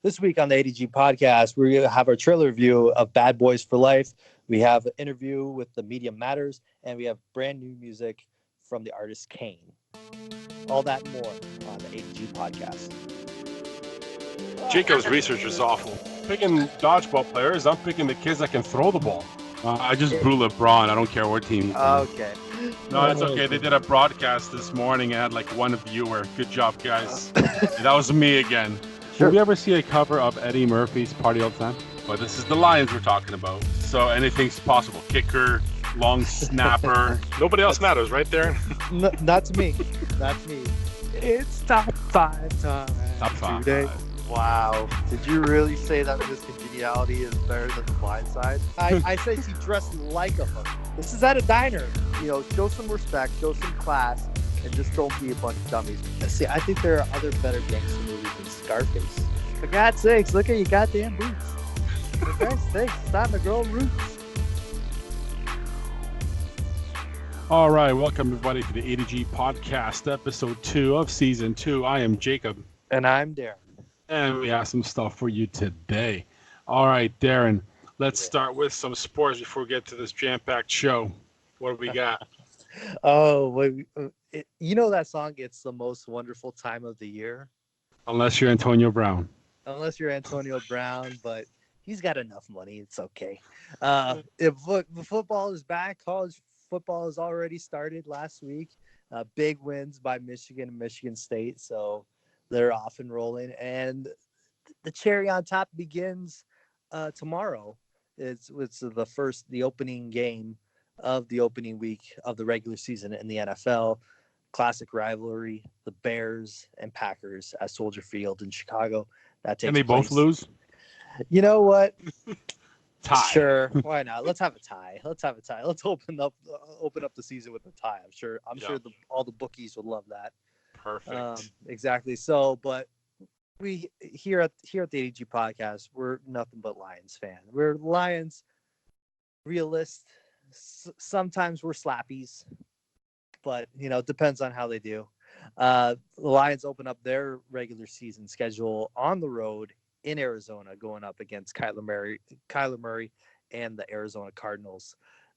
This week on the ADG podcast, we're going to have our trailer review of Bad Boys for Life. We have an interview with the Media Matters, and we have brand new music from the artist CAIN. All that and more on the ADG podcast. Jacob's research is awful. Picking dodgeball players, I'm picking the kids that can throw the ball. I just blew LeBron. I don't care what team he's on. Okay. No, it's okay. They did a broadcast this morning. I had like one viewer. Good job, guys. That was me again. Sure. Did we ever see a cover of Eddie Murphy's Party All the Time? But this is the Lions we're talking about. So anything's possible. Kicker, long snapper. Nobody else matters, right there? Not to me. Not to me. It's top five time. Top five. Today. Wow. Did you really say that Miss Congeniality is better than The Blind Side? I said she dressed like a hooker. This is at a diner. You know, show some respect, show some class, and just don't be a bunch of dummies. See, I think there are other better gangster movies than Scarface. For God's sakes, look at your goddamn boots. For Christ's sakes, it's not the girl roots. All right, welcome everybody to the ADG podcast, episode 2 of season 2. I am Jacob. And I'm Darrin. And we have some stuff for you today. All right, Darrin, let's start with some sports before we get to this jam-packed show. What do we got? You know that song, It's the Most Wonderful Time of the Year? Unless you're Antonio Brown. Unless you're Antonio Brown, but he's got enough money. It's okay. If football is back, college football has already started last week. Big wins by Michigan and Michigan State, so they're off and rolling. And the cherry on top begins tomorrow. It's the opening game of the opening week of the regular season in the NFL. Classic rivalry, the Bears and Packers at Soldier Field in Chicago. Can they both lose? You know what? Tie. Sure, why not? Let's have a tie. Let's open up the season with a tie. I'm sure all the bookies would love that. Perfect. Exactly. So, but we here at the ADG podcast, we're nothing but Lions fan. We're Lions realists. Sometimes we're slappies, but it depends on how they do. The Lions open up their regular season schedule on the road in Arizona, going up against Kyler Murray and the Arizona Cardinals.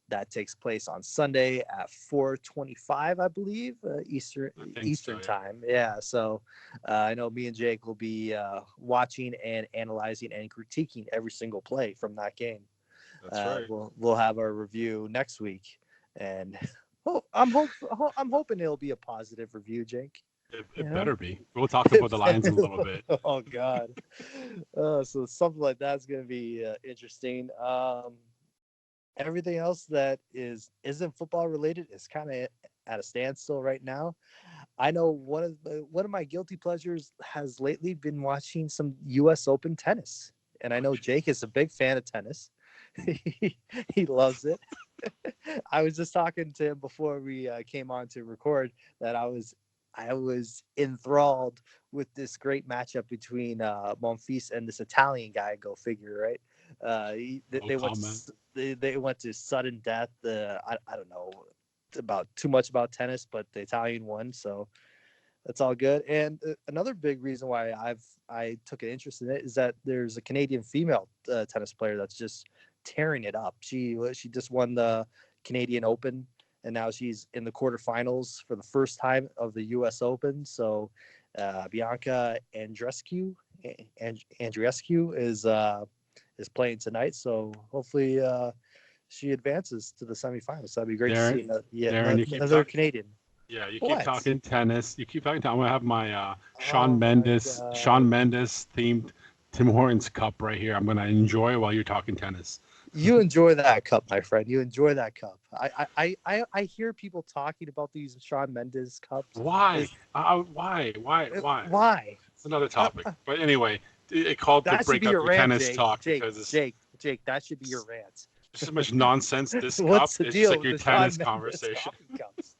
That takes place on Sunday at 4:25, I believe, Eastern time. Yeah, so I know me and Jake will be watching and analyzing and critiquing every single play from that game. That's right. We'll have our review next week, and I'm hoping it'll be a positive review, Jake. It better be. We'll talk about the Lions in a little bit. Oh God, so something like that's going to be interesting. Everything else that isn't football related is kind of at a standstill right now. I know one of my guilty pleasures has lately been watching some U.S. Open tennis, and I know Jake is a big fan of tennis. He loves it. I was just talking to him before we came on to record that I was enthralled with this great matchup between Monfils and this Italian guy. Go figure, right? They went to sudden death. I don't know too much about tennis, but the Italian won, so that's all good. And another big reason why I took an interest in it is that there's a Canadian female tennis player that's just tearing it up. She just won the Canadian Open, and now she's in the quarterfinals for the first time of the U.S. Open. So Bianca Andreescu is playing tonight. So hopefully she advances to the semifinals. That'd be great to see. Another Canadian. Yeah, you keep talking tennis. You keep talking. I'm gonna have my Shawn Mendes themed Tim Hortons cup right here. I'm gonna enjoy while you're talking tennis. You enjoy that cup, my friend. You enjoy that cup. I hear people talking about these Shawn Mendes cups. Why? Why? It's another topic. But anyway, it called to break up your tennis Jake, talk Jake, because Jake, that should be your rant. There's so much nonsense. This What's cup the is deal just like with your the tennis Shawn Mendes conversation. cups?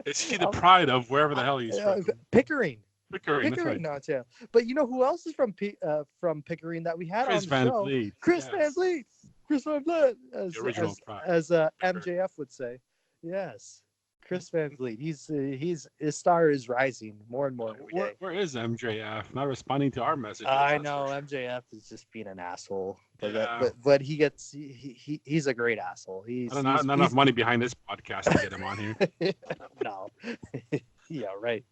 Is he the pride of wherever the hell he's from? Pickering, Pickering, right. Ontario. But you know who else is from Pickering that we had Chris on the Van show? Vliet. Chris Van Vliet, as The original pride. as MJF would say. Yes, Chris Van Vliet. He's his star is rising more and more every day. Where is MJF? Not responding to our messages. I know MJF is just being an asshole, but Yeah. but he's a great asshole. Not enough money behind this podcast to get him on here. No, yeah, right.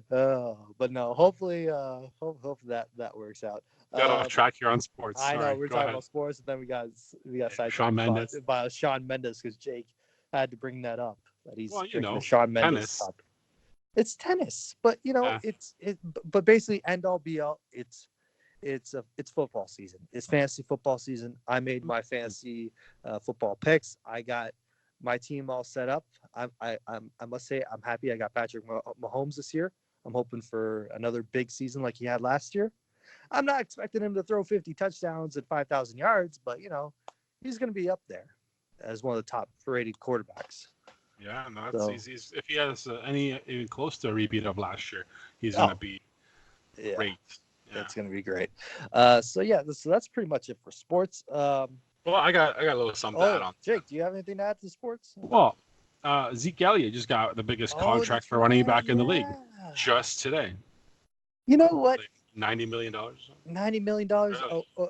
But no, hopefully, hopefully that works out. Got off track here on sports. I know Sorry, we're go talking ahead. about sports, and then we got sidetracked Shawn Mendes. by Shawn Mendes because Jake had to bring that up. That he's Well, drinking the Shawn Mendes tennis. cup. It's tennis, but Yeah. but basically end all be all. It's football season. It's fantasy football season. I made my fantasy football picks. I got my team all set up. I must say I'm happy. I got Patrick Mahomes this year. I'm hoping for another big season like he had last year. I'm not expecting him to throw 50 touchdowns and 5,000 yards, but he's going to be up there as one of the top rated quarterbacks. Yeah, no, he's if he has any even close to a repeat of last year, he's going to be great. Yeah. That's going to be great. So that's pretty much it for sports. Well, I got a little something to add on. Jake, do you have anything to add to sports? Well, Zeke Elliott just got the biggest contract for running back in the league just today. You know what? $90 million. $90 million.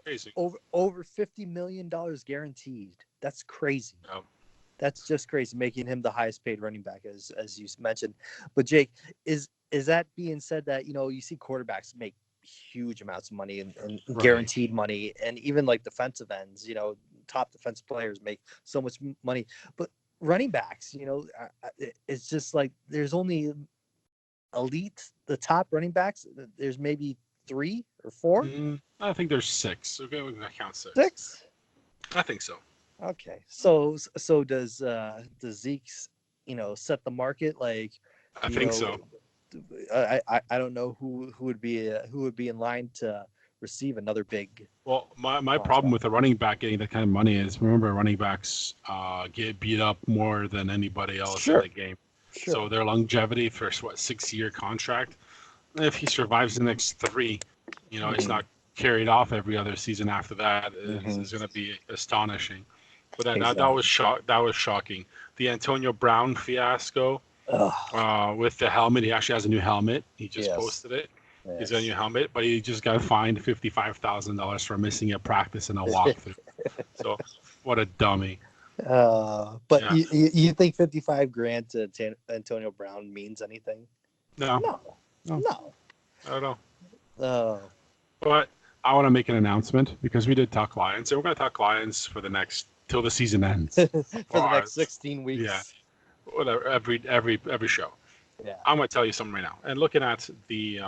Crazy. Over $50 million guaranteed. That's crazy. Oh. That's just crazy, making him the highest paid running back, as you mentioned. But Jake, is that being said that you see quarterbacks make huge amounts of money and guaranteed money, and even like defensive ends, top defensive players make so much money, but running backs, it's just like there's only elite, the top running backs. There's maybe 3 or 4. I think there's 6. Okay, we can count 6. 6? I think so. Okay, so does Zeke's set the market? Like, I think so. I don't know who would be in line to receive another big. Well, my problem with a running back getting that kind of money is, remember, running backs get beat up more than anybody else in the game. Sure. So their longevity for 6-year contract, if he survives the next 3, it's not carried off every other season after that. It's going to be astonishing. But that was shocking. The Antonio Brown fiasco with the helmet. He actually has a new helmet. He just posted it. Yes. He's got a new helmet, but he just got fined $55,000 for missing a practice and a walkthrough. So what a dummy. But you think $55,000 to Antonio Brown means anything? No. I don't know. But I want to make an announcement, because we did talk Lions, and we're going to talk Lions for the next till the season ends. For the next 16 weeks. Yeah. Whatever, every show. Yeah. I'm going to tell you something right now. And looking at the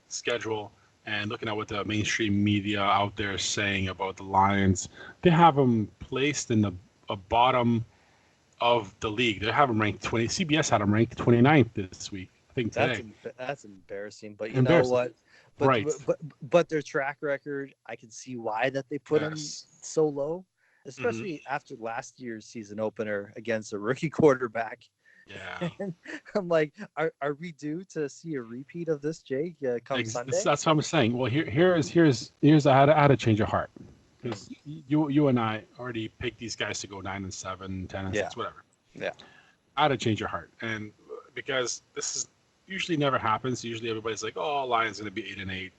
schedule and looking at what the mainstream media out there is saying about the Lions, they have them placed in the bottom of the league. They have them ranked 20. CBS had them ranked 29th this week, I think today. That's embarrassing. But you know what? But their track record, I can see why that they put them so low, especially after last year's season opener against a rookie quarterback. Yeah. And I'm like, are we due to see a repeat of this, Jake, come Sunday? That's what I'm saying. Well, here's I had a change of heart, because you and I already picked these guys to go 9-7, 10-6, whatever. Yeah. I had a change of heart, and because this is usually never happens. Usually everybody's like, "Oh, Lions going to be 8-8,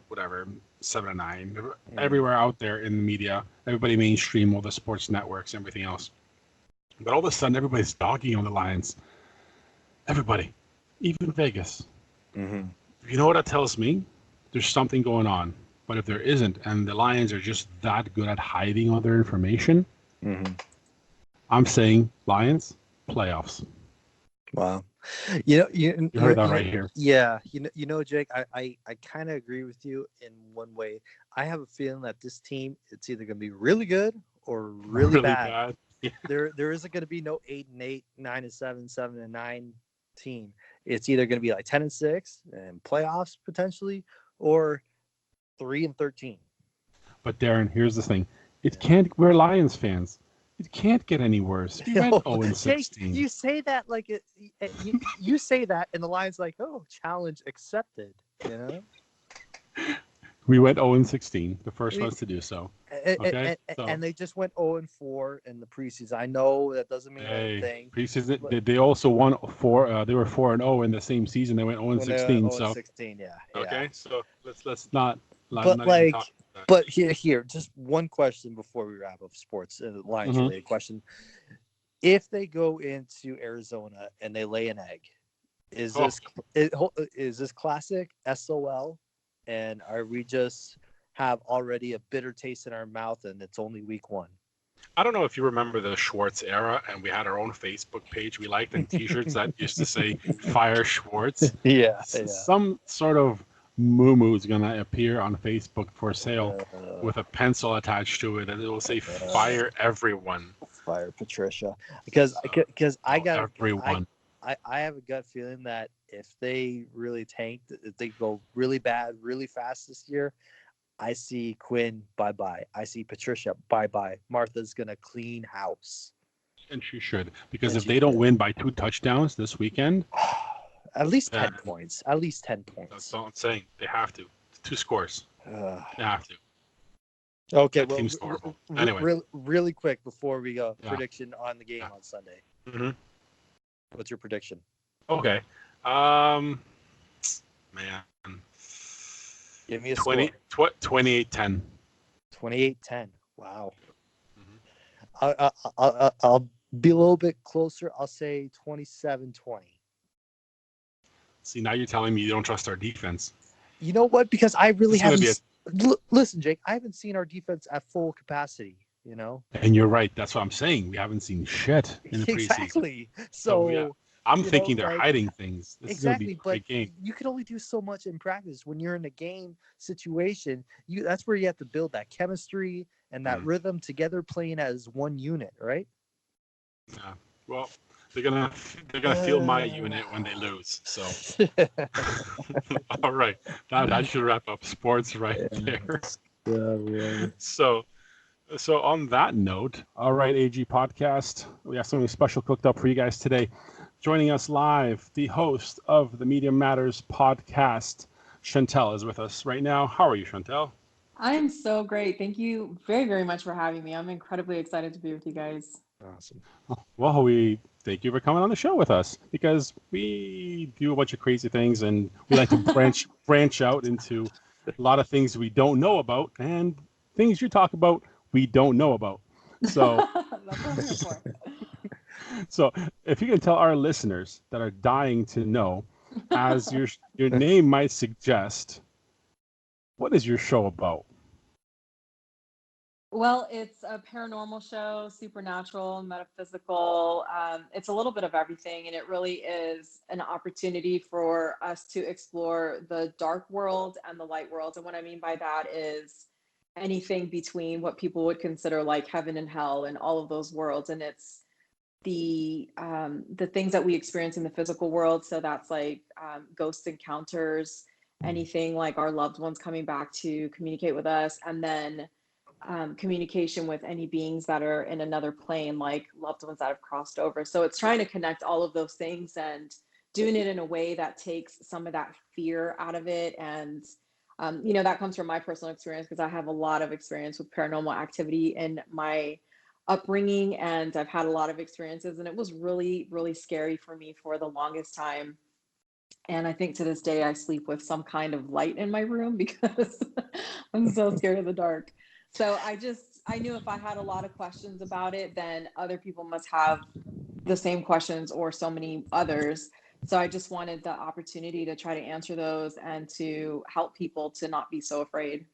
whatever, 7-9." Everywhere out there in the media, everybody mainstream, all the sports networks, everything else. But all of a sudden, everybody's dogging on the Lions. Everybody, even Vegas. Mm-hmm. You know what that tells me? There's something going on. But if there isn't, and the Lions are just that good at hiding all their information, I'm saying Lions playoffs. Wow. You heard that right here. Yeah. Jake, I kind of agree with you in one way. I have a feeling that this team, it's either going to be really good or really bad. Yeah. There isn't going to be no 8-8, 9-7, 7-9 team. It's either going to be like 10-6 and playoffs potentially, or 3-13. But Darrin, here's the thing: we're Lions fans. It can't get any worse. We went 0-16. You say that like you say that, and the Lions like, oh, challenge accepted. We went 0-16, the first ones to do so. Okay, so and they just went 0-4 in the preseason. I know that doesn't mean hey, anything. preseason But they also won four. They were 4-0 in the same season. They went 0 and when they went 16. 0 and So 16, yeah, yeah. okay, so let's not But not even talk about but here, just one question before we wrap up sports, that. Lions related question. If they go into Arizona and they lay an egg, is Oh, this is this classic SOL, and are we just have already a bitter taste in our mouth and it's only week one? I don't know if you remember the Schwartz era, and we had our own Facebook page we liked and T-shirts that used to say "Fire Schwartz." Yeah, yeah. Some sort of moo is gonna appear on Facebook for sale Uh, with a pencil attached to it, and it will say "Fire everyone." Fire Patricia, because So, because I oh, got everyone. I have a gut feeling that if they really tank, if they go really bad, really fast this year, I see Quinn bye bye. I see Patricia bye bye. Martha's gonna clean house, And she should, because and if she they don't should. win by 2 touchdowns this weekend, At least then 10 points. At least 10 that's points. all I'm saying. They have to. 2 scores. Uh, They have to. okay, That well, team's horrible. Anyway, really quick before we go, yeah, prediction on the game yeah. on Sunday. hmm What's your prediction? Okay. Um, man, Give me a 20, score. 28-10. 28-10. Wow. Mhm. I'll be a little bit closer. I'll say 27-20. See, now you're telling me you don't trust our defense. You know what? Because I This really is going to be haven't. Listen, Jake, I haven't seen our defense at full capacity. You know. and you're right. That's what I'm saying. We haven't seen shit in the preseason. Exactly. So, yeah, So, I'm you know, thinking they're like hiding things. This is going to be exactly. a But great game. you can only do so much in practice. When you're in a game situation, that's where you have to build that chemistry and that Mm. rhythm together, playing as one unit, right? Yeah. Well, they're gonna feel my unit when they lose. So, all right, that should wrap up sports right there. Yeah. So, so on that note, all right, AG Podcast, we have something special cooked up for you guys today. Joining us live, the host of the Media Matters podcast, Shantel, is with us right now. How are you, Shantel? I'm so great. Thank you very, very much for having me. I'm incredibly excited to be with you guys. Awesome. Well, we thank you for coming on the show with us because we do a bunch of crazy things and we like to branch out into a lot of things we don't know about and things you talk about we don't know about. So, That's what I'm here for. so if you can tell our listeners that are dying to know, as your name might suggest, what is your show about? Well, it's a paranormal show, supernatural, metaphysical. It's a little bit of everything, and it really is an opportunity for us to explore the dark world and the light world. And what I mean by that is anything between what people would consider like heaven and hell and all of those worlds. And it's the things that we experience in the physical world. So that's like ghost encounters, anything like our loved ones coming back to communicate with us, and then communication with any beings that are in another plane, like loved ones that have crossed over. So it's trying to connect all of those things and doing it in a way that takes some of that fear out of it. And, that comes from my personal experience because I have a lot of experience with paranormal activity in my upbringing. And I've had a lot of experiences, and it was really, really scary for me for the longest time. And I think to this day, I sleep with some kind of light in my room because I'm so scared of the dark. So I knew if I had a lot of questions about it, then other people must have the same questions or so many others. So I just wanted the opportunity to try to answer those and to help people to not be so afraid.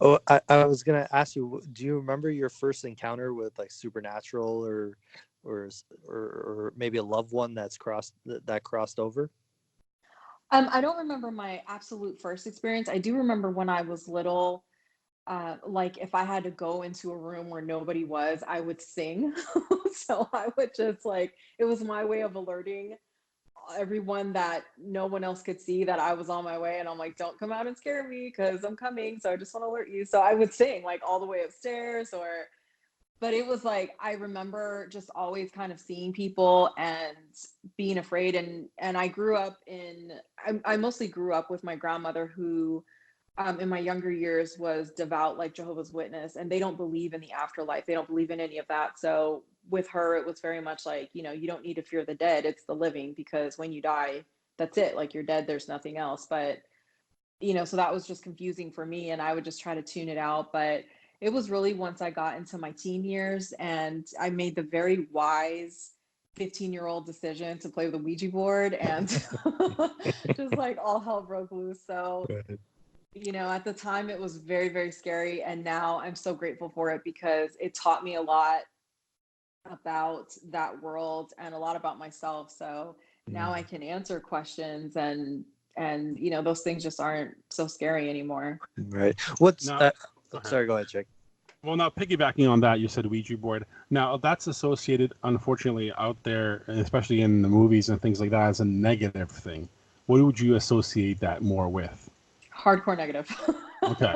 Oh, I was gonna ask you, do you remember your first encounter with like supernatural or maybe a loved one that crossed over? I don't remember my absolute first experience. I do remember when I was little, like if I had to go into a room where nobody was, I would sing. So I would just like, it was my way of alerting everyone that no one else could see that I was on my way. And I'm like, don't come out and scare me because I'm coming. So I just want to alert you. So I would sing like all the way upstairs but it was like, I remember just always kind of seeing people and being afraid. And I grew up I mostly grew up with my grandmother who in my younger years was devout, like Jehovah's Witness, and they don't believe in the afterlife. They don't believe in any of that. So with her, it was very much like, you don't need to fear the dead. It's the living, because when you die, that's it. Like, you're dead. There's nothing else. But, so that was just confusing for me, and I would just try to tune it out. But it was really once I got into my teen years and I made the very wise 15-year-old decision to play with a Ouija board, and just like all hell broke loose. So, Right. at the time it was very, very scary. And now I'm so grateful for it, because it taught me a lot about that world and a lot about myself. So now I can answer questions, and those things just aren't so scary anymore. Right. What's Now, go ahead. sorry, go ahead, Jake. Well, now piggybacking on that, you said Ouija board. Now that's associated, unfortunately, out there, especially in the movies and things like that, as a negative thing. What would you associate that more with? Hardcore negative. Okay.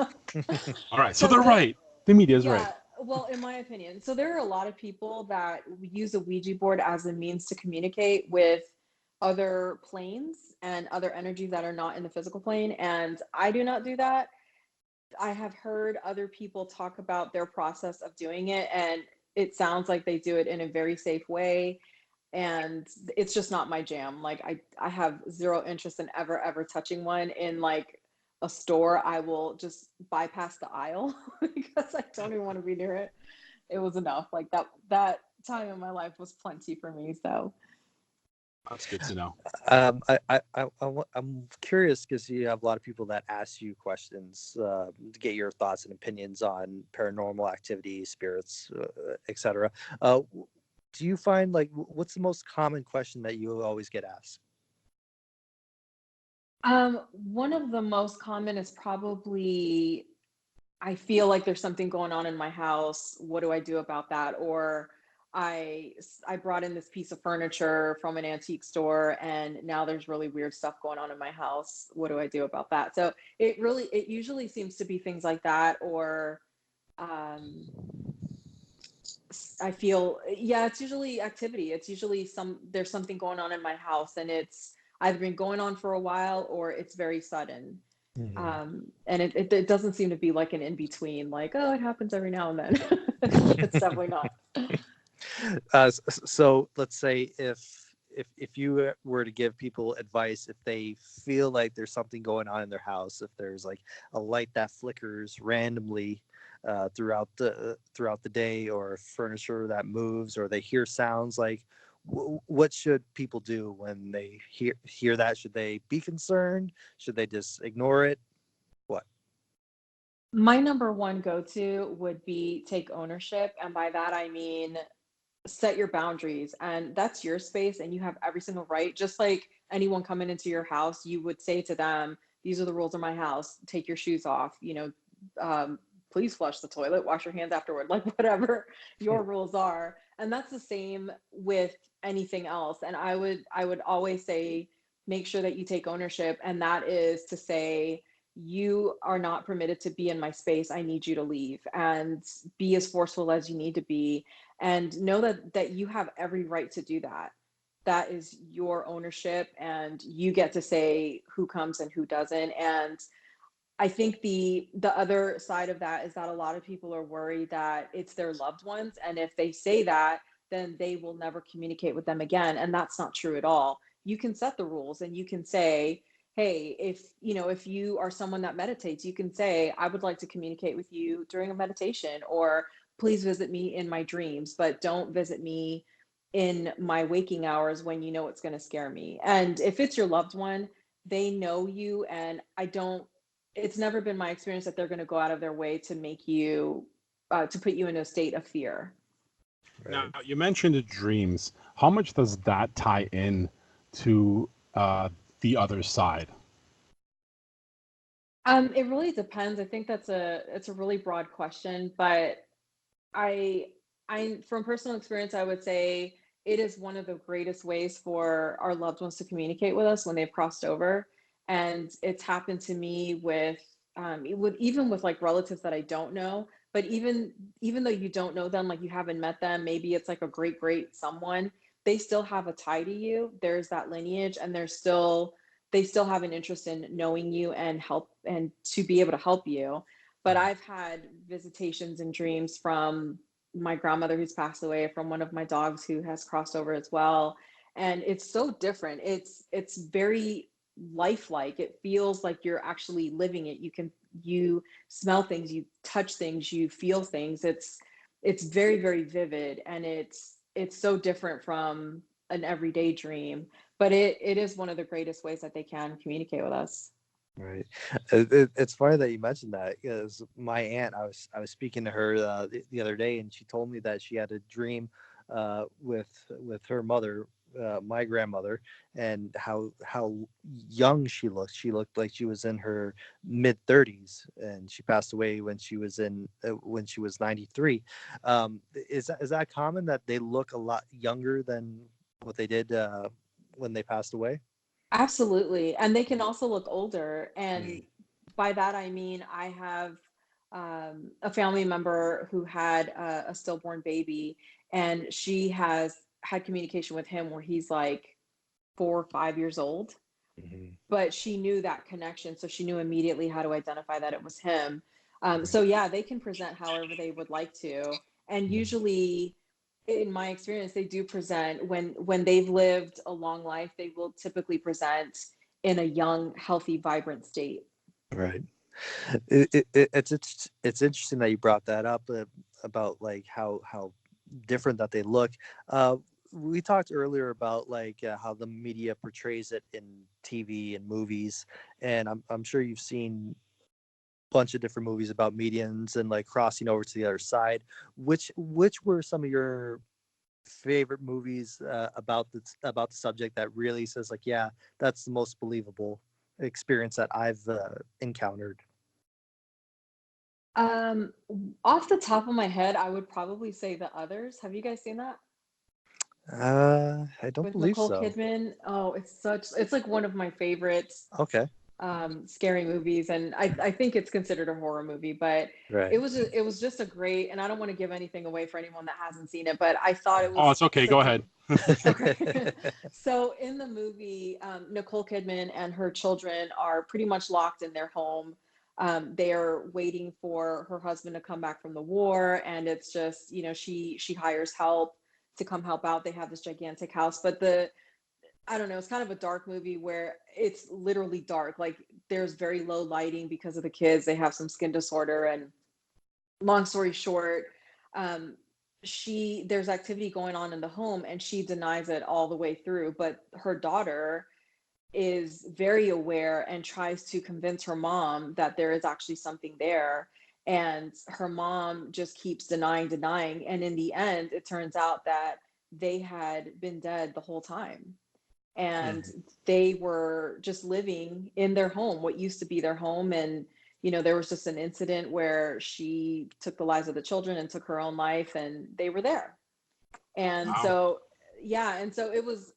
All right. So So they're right. The media's yeah, right. well, in my opinion. So there are a lot of people that use a Ouija board as a means to communicate with other planes and other energies that are not in the physical plane. And I do not do that. I have heard other people talk about their process of doing it, and it sounds like they do it in a very safe way. And it's just not my jam. Like, I have zero interest in ever touching one in like a store. I will just bypass the aisle because I don't even want to be near it. It was enough. Like, that time in my life was plenty for me. So That's good to know. I'm curious because you have a lot of people that ask you questions to get your thoughts and opinions on paranormal activity, spirits, etc. Do you find, like, what's the most common question that you always get asked? one of the most common is probably, I feel like there's something going on in my house. What do I do about that? Or I brought in this piece of furniture from an antique store, and now there's really weird stuff going on in my house. What do I do about that? So it usually seems to be things like that. Or um, I feel, yeah, it's usually activity. It's usually there's something going on in my house, and it's either been going on for a while or it's very sudden. And it doesn't seem to be like an in between, like, oh, it happens every now and then. It's definitely not. So let's say if you were to give people advice, if they feel like there's something going on in their house, if there's like a light that flickers randomly throughout the day, or furniture that moves, or they hear sounds, like what should people do when they hear that? Should they be concerned? Should they just ignore it? What? My number one go-to would be take ownership. And by that, I mean, set your boundaries, and that's your space and you have every single right. Just like anyone coming into your house, you would say to them, these are the rules of my house. Take your shoes off, please flush the toilet, wash your hands afterward, like whatever your rules are. And that's the same with anything else. And I would always say, make sure that you take ownership. And that is to say, you are not permitted to be in my space. I need you to leave, and be as forceful as you need to be, and know that you have every right to do that. That is your ownership, and you get to say who comes and who doesn't. And I think the other side of that is that a lot of people are worried that it's their loved ones, and if they say that, then they will never communicate with them again. And that's not true at all. You can set the rules, and you can say, hey, if you are someone that meditates, you can say, I would like to communicate with you during a meditation, or please visit me in my dreams, but don't visit me in my waking hours when you know it's going to scare me. And if it's your loved one, they know you, and it's never been my experience that they're going to go out of their way to make you to put you in a state of fear. Now, you mentioned the dreams. How much does that tie in to the other side? It really depends. I think it's a really broad question, but I from personal experience, I would say it is one of the greatest ways for our loved ones to communicate with us when they've crossed over. And it's happened to me even with like relatives that I don't know. But even though you don't know them, like you haven't met them, maybe it's like a great someone, they still have a tie to you. There's that lineage, and there's still they still have an interest in knowing you and help and to be able to help you. But I've had visitations and dreams from my grandmother who's passed away, from one of my dogs who has crossed over as well. And it's so different. It's very lifelike. It feels like you're actually living it. You smell things, you touch things, you feel things. It's very, very vivid, and it's so different from an everyday dream, but it is one of the greatest ways that they can communicate with us. Right. It's funny that you mentioned that, because my aunt, I was speaking to her the other day, and she told me that she had a dream with her mother, my grandmother, and how young she looked. She looked like she was in her mid 30s, and she passed away when she was 93. Is that common that they look a lot younger than what they did when they passed away? Absolutely. And they can also look older. And by that, I mean, I have a family member who had a stillborn baby, and she has had communication with him where he's like 4 or 5 years old, Mm-hmm. but she knew that connection. So she knew immediately how to identify that it was him. Right. So yeah, they can present however they would like to. And usually, in my experience, they do present when they've lived a long life, they will typically present in a young, healthy, vibrant state. Right. It's interesting that you brought that up, about like how different that they look. Uh, we talked earlier about like how the media portrays it in TV and movies, and I'm sure you've seen a bunch of different movies about mediums and like crossing over to the other side. Which were some of your favorite movies about the subject that really says like, yeah, that's the most believable experience that I've encountered? Um, Off the top of my head, I would probably say The Others. Have you guys seen that? I don't With believe Nicole so. Kidman. Oh, it's like one of my favorites Okay. scary movies, and I think it's considered a horror movie, but Right. it was just a great, and I don't want to give anything away for anyone that hasn't seen it, but I thought it Oh, was it's okay. Go such a ahead. okay. So in the movie, Nicole Kidman and her children are pretty much locked in their home. They are waiting for her husband to come back from the war, and it's just, she hires help to come help out. They have this gigantic house, but I don't know, it's kind of a dark movie where it's literally dark. Like there's very low lighting because of the kids. They have some skin disorder, and long story short, um, there's activity going on in the home, and she denies it all the way through. But her daughter is very aware and tries to convince her mom that there is actually something there. And her mom just keeps denying. And in the end, it turns out that they had been dead the whole time, and Mhm. they were just living in their home, what used to be their home. And there was just an incident where she took the lives of the children and took her own life, and they were there. And Wow. so yeah, and so it was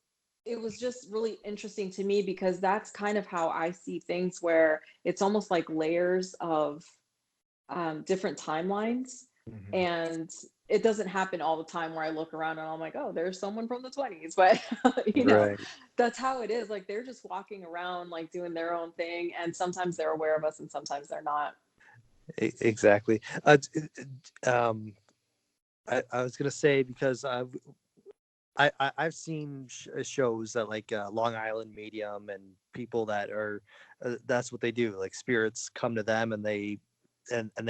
just really interesting to me, because that's kind of how I see things, where it's almost like layers of different timelines. Mhm. And it doesn't happen all the time where I look around and I'm like, oh, there's someone from the 20s. But, Right. that's how it is. Like they're just walking around, like doing their own thing. And sometimes they're aware of us and sometimes they're not. Exactly. Um, I was gonna say, because I've seen shows that like Long Island Medium, and people that are that's what they do. Like spirits come to them, and they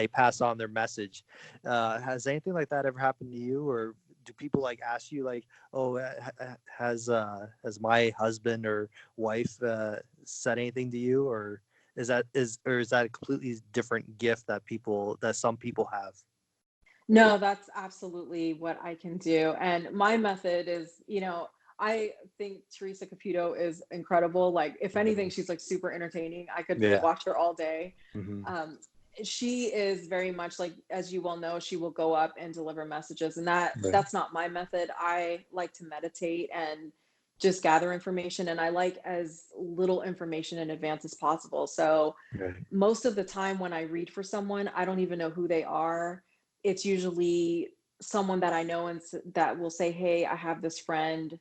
pass on their message. Has anything like that ever happened to you, or do people like ask you like, oh, has my husband or wife said anything to you, or is that a completely different gift that some people have? No, that's absolutely what I can do. And my method is, I think Teresa Caputo is incredible. Like, if anything, Mhm. she's like super entertaining. I could Yeah. watch her all day. Hmm. Um, she is very much like, as you well know, she will go up and deliver messages, and Right. that's not my method. I like to meditate and just gather information, and I like as little information in advance as possible. So Right. most of the time when I read for someone, I don't even know who they are. It's usually someone that I know, and that will say, hey, I have this friend.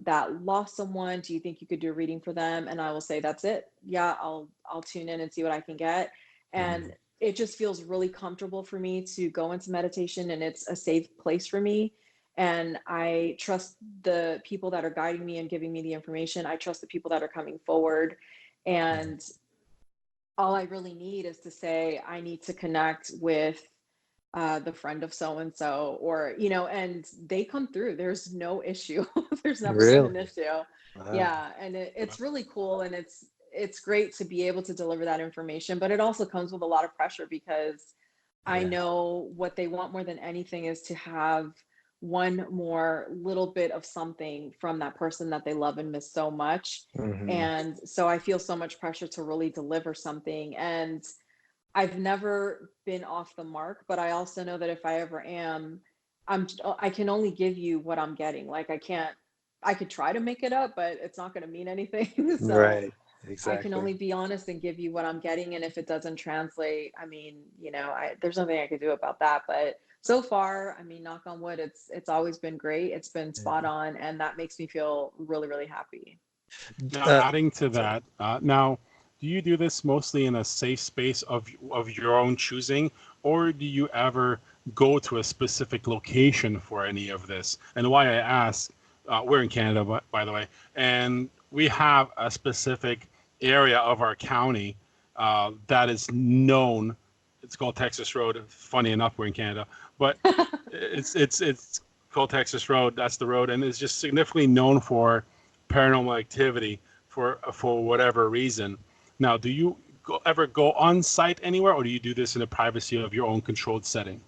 that lost someone. Do you think you could do a reading for them? And I will say, that's it. Yeah, I'll tune in and see what I can get. And it just feels really comfortable for me to go into meditation, and it's a safe place for me. And I trust the people that are guiding me and giving me the information. I trust the people that are coming forward. And all I really need is to say, I need to connect with the friend of so and so, or, and they come through. There's no issue. There's never been an issue. Wow. Yeah. And it's really cool. And it's great to be able to deliver that information, but it also comes with a lot of pressure, because I know what they want more than anything is to have one more little bit of something from that person that they love and miss so much. And so I feel so much pressure to really deliver something. And I've never been off the mark, but I also know that if I ever am, I can only give you what I'm getting. Like I could try to make it up, but it's not going to mean anything. So Right. I can Exactly. only be honest and give you what I'm getting. And if it doesn't translate, I mean, there's nothing I could do about that. But so far, I mean, knock on wood, it's always been great. It's been spot on. And that makes me feel really, really happy. Now, adding to that, now, do you do this mostly in a safe space of your own choosing, or do you ever go to a specific location for any of this? And why I ask, we're in Canada, by the way, and we have a specific area of our county that is known. It's called Texas Road. Funny enough, we're in Canada, but it's called Texas Road. That's the road, and it's just significantly known for paranormal activity for whatever reason. Now, do you ever go on site anywhere, or do you do this in the privacy of your own controlled setting?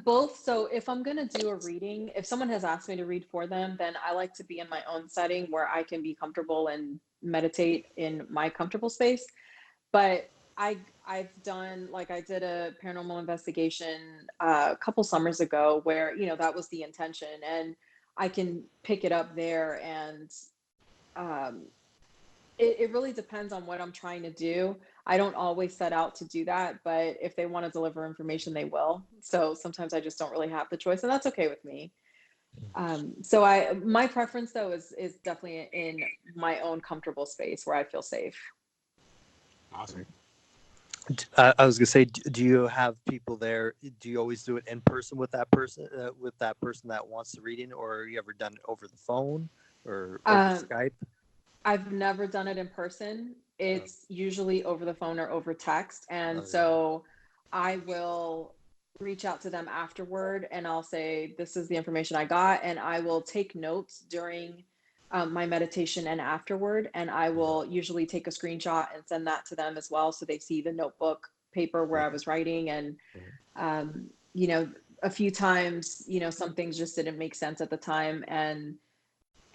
Both. So if I'm going to do a reading, if someone has asked me to read for them, then I like to be in my own setting where I can be comfortable and meditate in my comfortable space. But I've done, like, I did a paranormal investigation a couple summers ago where, that was the intention, and I can pick it up there. And um, it really depends on what I'm trying to do. I don't always set out to do that, but if they want to deliver information, they will. So sometimes I just don't really have the choice, and that's okay with me. So my preference though is definitely in my own comfortable space where I feel safe. Awesome. I was gonna say, do you have people there? Do you always do it in person with that person that wants the reading, or have you ever done it over the phone or over Skype? I've never done it in person. It's usually over the phone or over text. And so I will reach out to them afterward, and I'll say, this is the information I got. And I will take notes during my meditation and afterward. And I will usually take a screenshot and send that to them as well, so they see the notebook paper where I was writing. And, a few times, some things just didn't make sense at the time. And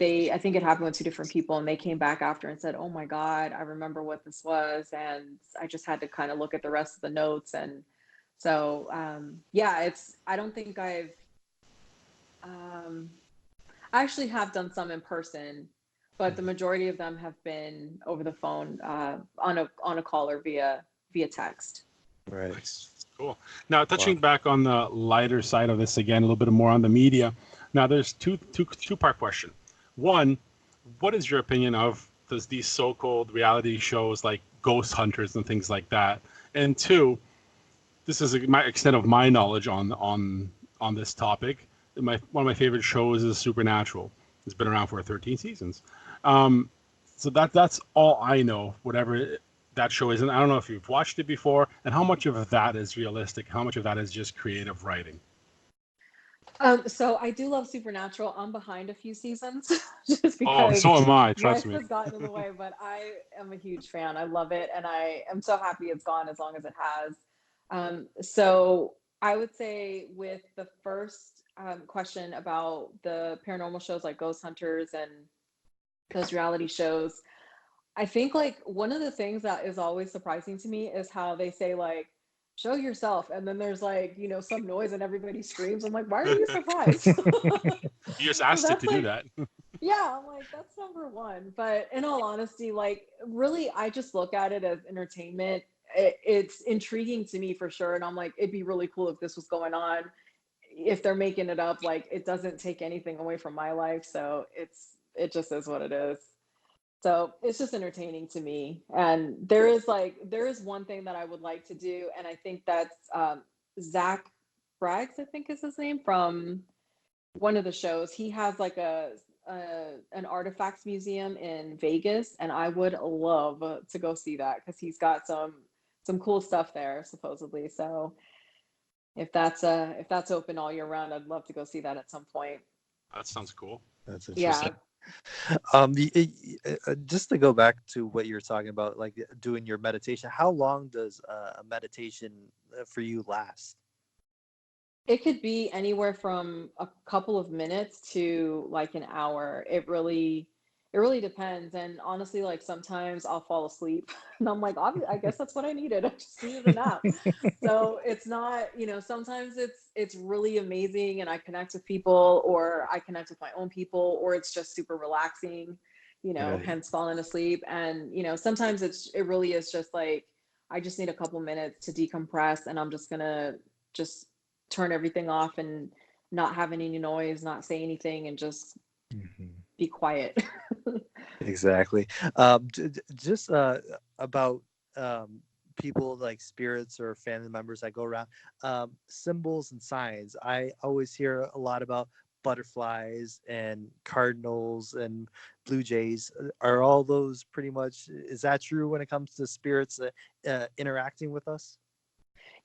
I think it happened with two different people, and they came back after and said, oh my God, I remember what this was. And I just had to kind of look at the rest of the notes. And so, I don't think I actually have done some in person, but the majority of them have been over the phone, on a call or via text. Right. Cool. Now, touching back on the lighter side of this again, a little bit more on the media. Now, there's two-part question. One, what is your opinion of these so-called reality shows like Ghost Hunters and things like that? And two, this is my extent of my knowledge on this topic. One of my favorite shows is Supernatural. It's been around for 13 seasons. So that's all I know, whatever that show is. And I don't know if you've watched it before, and how much of that is realistic, how much of that is just creative writing. So I do love Supernatural. I'm behind a few seasons just because. Oh, so am I. Trust me. Life has gotten in the way, but I am a huge fan. I love it, and I am so happy it's gone as long as it has. So I would say, with the first question about the paranormal shows like Ghost Hunters and those reality shows, I think, like, one of the things that is always surprising to me is how they say, like, show yourself, and then there's, like, some noise and everybody screams. I'm like, why are you surprised? You just asked it to do that. Yeah, I'm like, that's number one. But in all honesty, like, really, I just look at it as entertainment. It's intriguing to me for sure, and I'm like, it'd be really cool if this was going on. if they're making it up, like it doesn't take anything away from my life. So it just is what it is. So it's just entertaining to me. And there is one thing that I would like to do, and I think that's Zach Braggs, I think is his name, from one of the shows. He has like an artifacts museum in Vegas, and I would love to go see that because he's got some cool stuff there supposedly. So if that's open all year round, I'd love to go see that at some point. That sounds cool. That's Yeah. interesting. Just to go back to what you're talking about, like doing your meditation, how long does a meditation for you last? It could be anywhere from a couple of minutes to like an hour. It really depends. And honestly, like sometimes I'll fall asleep and I'm like, I guess that's what I needed. I just needed a nap. So it's not, sometimes it's really amazing and I connect with people, or I connect with my own people, or it's just super relaxing, Right. hence falling asleep. And, sometimes it really is just like, I just need a couple minutes to decompress, and I'm just gonna just turn everything off and not have any noise, not say anything, and just Mhm. be quiet. Exactly. Just about um, people like spirits or family members that go around, symbols and signs. I always hear a lot about butterflies and cardinals and blue jays. Are all those pretty much, is that true when it comes to spirits interacting with us?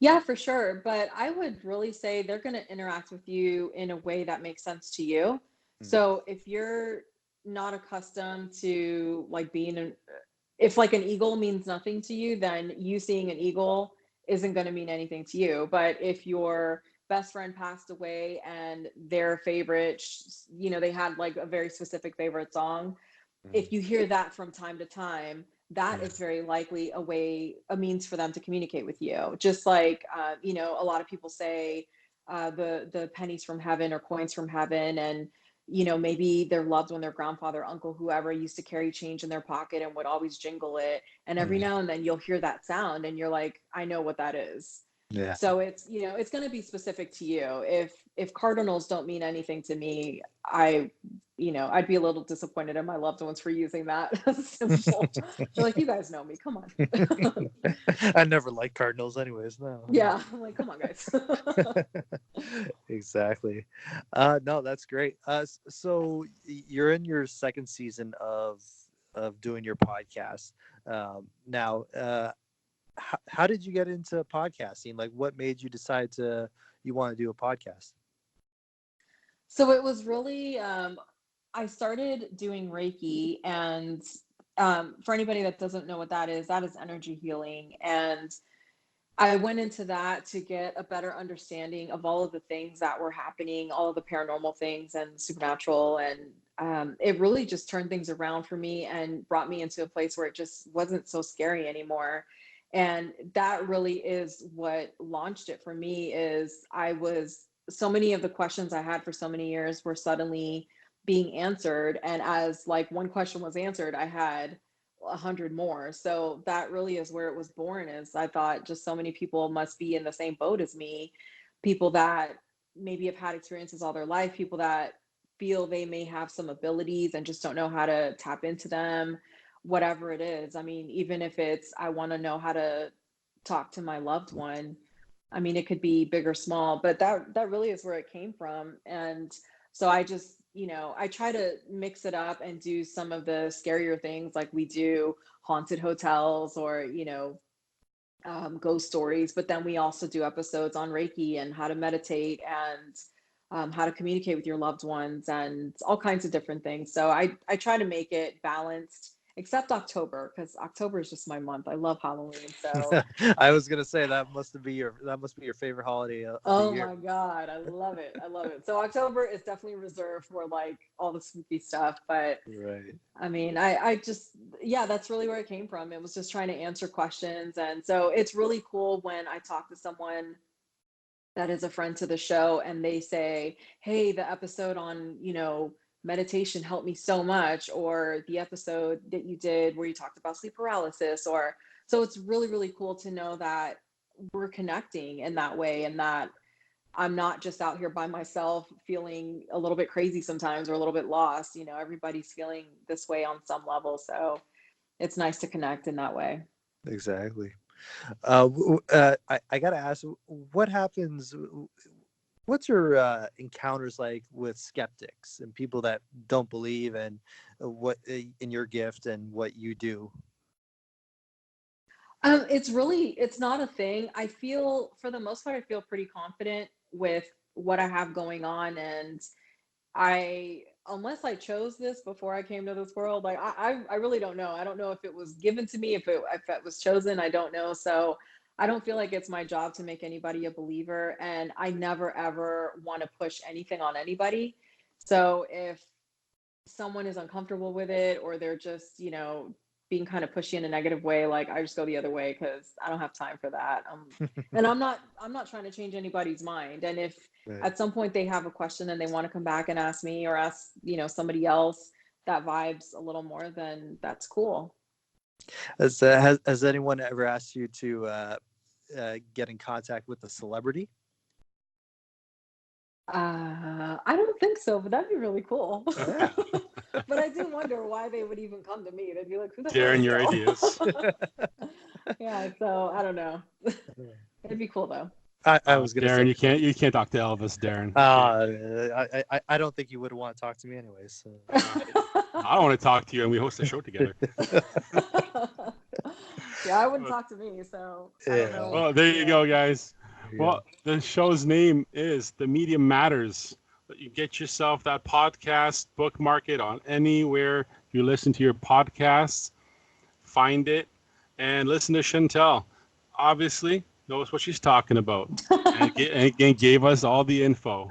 Yeah, for sure. But I would really say they're going to interact with you in a way that makes sense to you. Mm. So if you're not accustomed to like if like an eagle means nothing to you, then you seeing an eagle isn't going to mean anything to you. But if your best friend passed away and their favorite, they had like a very specific favorite song, Mm. if you hear that from time to time, that Yeah. is very likely a means for them to communicate with you. Just like, a lot of people say the pennies from heaven or coins from heaven, and maybe their loved one, their grandfather, uncle, whoever used to carry change in their pocket and would always jingle it. And every Yeah. now and then you'll hear that sound, and you're like, I know what that is. Yeah. So it's going to be specific to you. If cardinals don't mean anything to me, I'd be a little disappointed in my loved ones for using that as a symbol. They're like, you guys know me, come on. I never liked cardinals anyways. No. Yeah, I'm like, come on, guys. Exactly. No, that's great. So you're in your second season of doing your podcast. Now, how did you get into podcasting? Like, what made you decide you want to do a podcast? So it was really, I started doing Reiki, and for anybody that doesn't know what that is energy healing. And I went into that to get a better understanding of all of the things that were happening, all of the paranormal things and supernatural. And it really just turned things around for me and brought me into a place where it just wasn't so scary anymore. And that really is what launched it for me. Is so many of the questions I had for so many years were suddenly being answered. And as like one question was answered, I had 100 more. So that really is where it was born. Is I thought just so many people must be in the same boat as me, people that maybe have had experiences all their life, people that feel they may have some abilities and just don't know how to tap into them, whatever it is. I mean, even if it's I want to know how to talk to my loved one, I mean, it could be big or small, but that really is where it came from. And so I just, I try to mix it up and do some of the scarier things, like we do haunted hotels, or ghost stories. But then we also do episodes on Reiki and how to meditate, and how to communicate with your loved ones, and all kinds of different things. So I try to make it balanced, except October, because October is just my month. I love Halloween. So I was gonna say that must be your favorite holiday of the oh year. my God, I love it. I love it. So October is definitely reserved for like all the spooky stuff. But Right. I mean, I just, yeah, that's really where it came from. It was just trying to answer questions. And so it's really cool when I talk to someone that is a friend to the show and they say, hey, the episode on, meditation helped me so much, or the episode that you did where you talked about sleep paralysis, or so it's really, really cool to know that we're connecting in that way, and that I'm not just out here by myself feeling a little bit crazy sometimes or a little bit lost. You know, everybody's feeling this way on some level. So it's nice to connect in that way. Exactly. I got to ask, what happens? What's your encounters like with skeptics and people that don't believe in what in your gift and what you do? It's not a thing. I feel, for the most part, I feel pretty confident with what I have going on. And unless I chose this before I came to this world, like I really don't know. I don't know if it was given to me, if it was chosen, I don't know. So I don't feel like it's my job to make anybody a believer. And I never, ever want to push anything on anybody. So if someone is uncomfortable with it, or they're just, being kind of pushy in a negative way, like I just go the other way because I don't have time for that. And I'm not trying to change anybody's mind. And if Right. at some point they have a question and they want to come back and ask me or ask, somebody else that vibes a little more, then that's cool. Has anyone ever asked you to get in contact with a celebrity? I don't think so, but that'd be really cool. Yeah. But I do wonder why they would even come to me. They'd be like, "Who the hell Darrin, is your Bill?" ideas. Yeah, so I don't know. It'd be cool though. I was gonna Darrin, say you can't talk to Elvis, Darrin. I don't think you would want to talk to me anyways. So. I don't want to talk to you, and we host a show together. Yeah, I wouldn't talk to me, so I don't know. Well, there you go, guys. Well, the show's name is The Media Matters. You get yourself that podcast, bookmark it on anywhere you listen to your podcasts, find it, and listen to Shantel. Obviously, knows what she's talking about, and gave us all the info.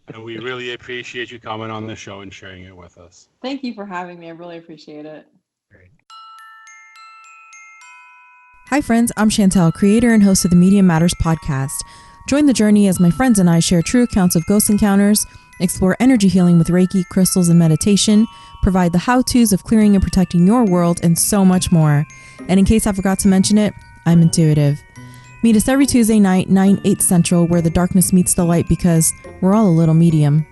And we really appreciate you coming on the show and sharing it with us. Thank you for having me. I really appreciate it. Great. Hi, friends. I'm Shantel, creator and host of the Media Matters podcast. Join the journey as my friends and I share true accounts of ghost encounters, explore energy healing with Reiki, crystals, and meditation, provide the how-tos of clearing and protecting your world, and so much more. And in case I forgot to mention it, I'm intuitive. Meet us every Tuesday night, 9/8 Central, where the darkness meets the light, because we're all a little medium.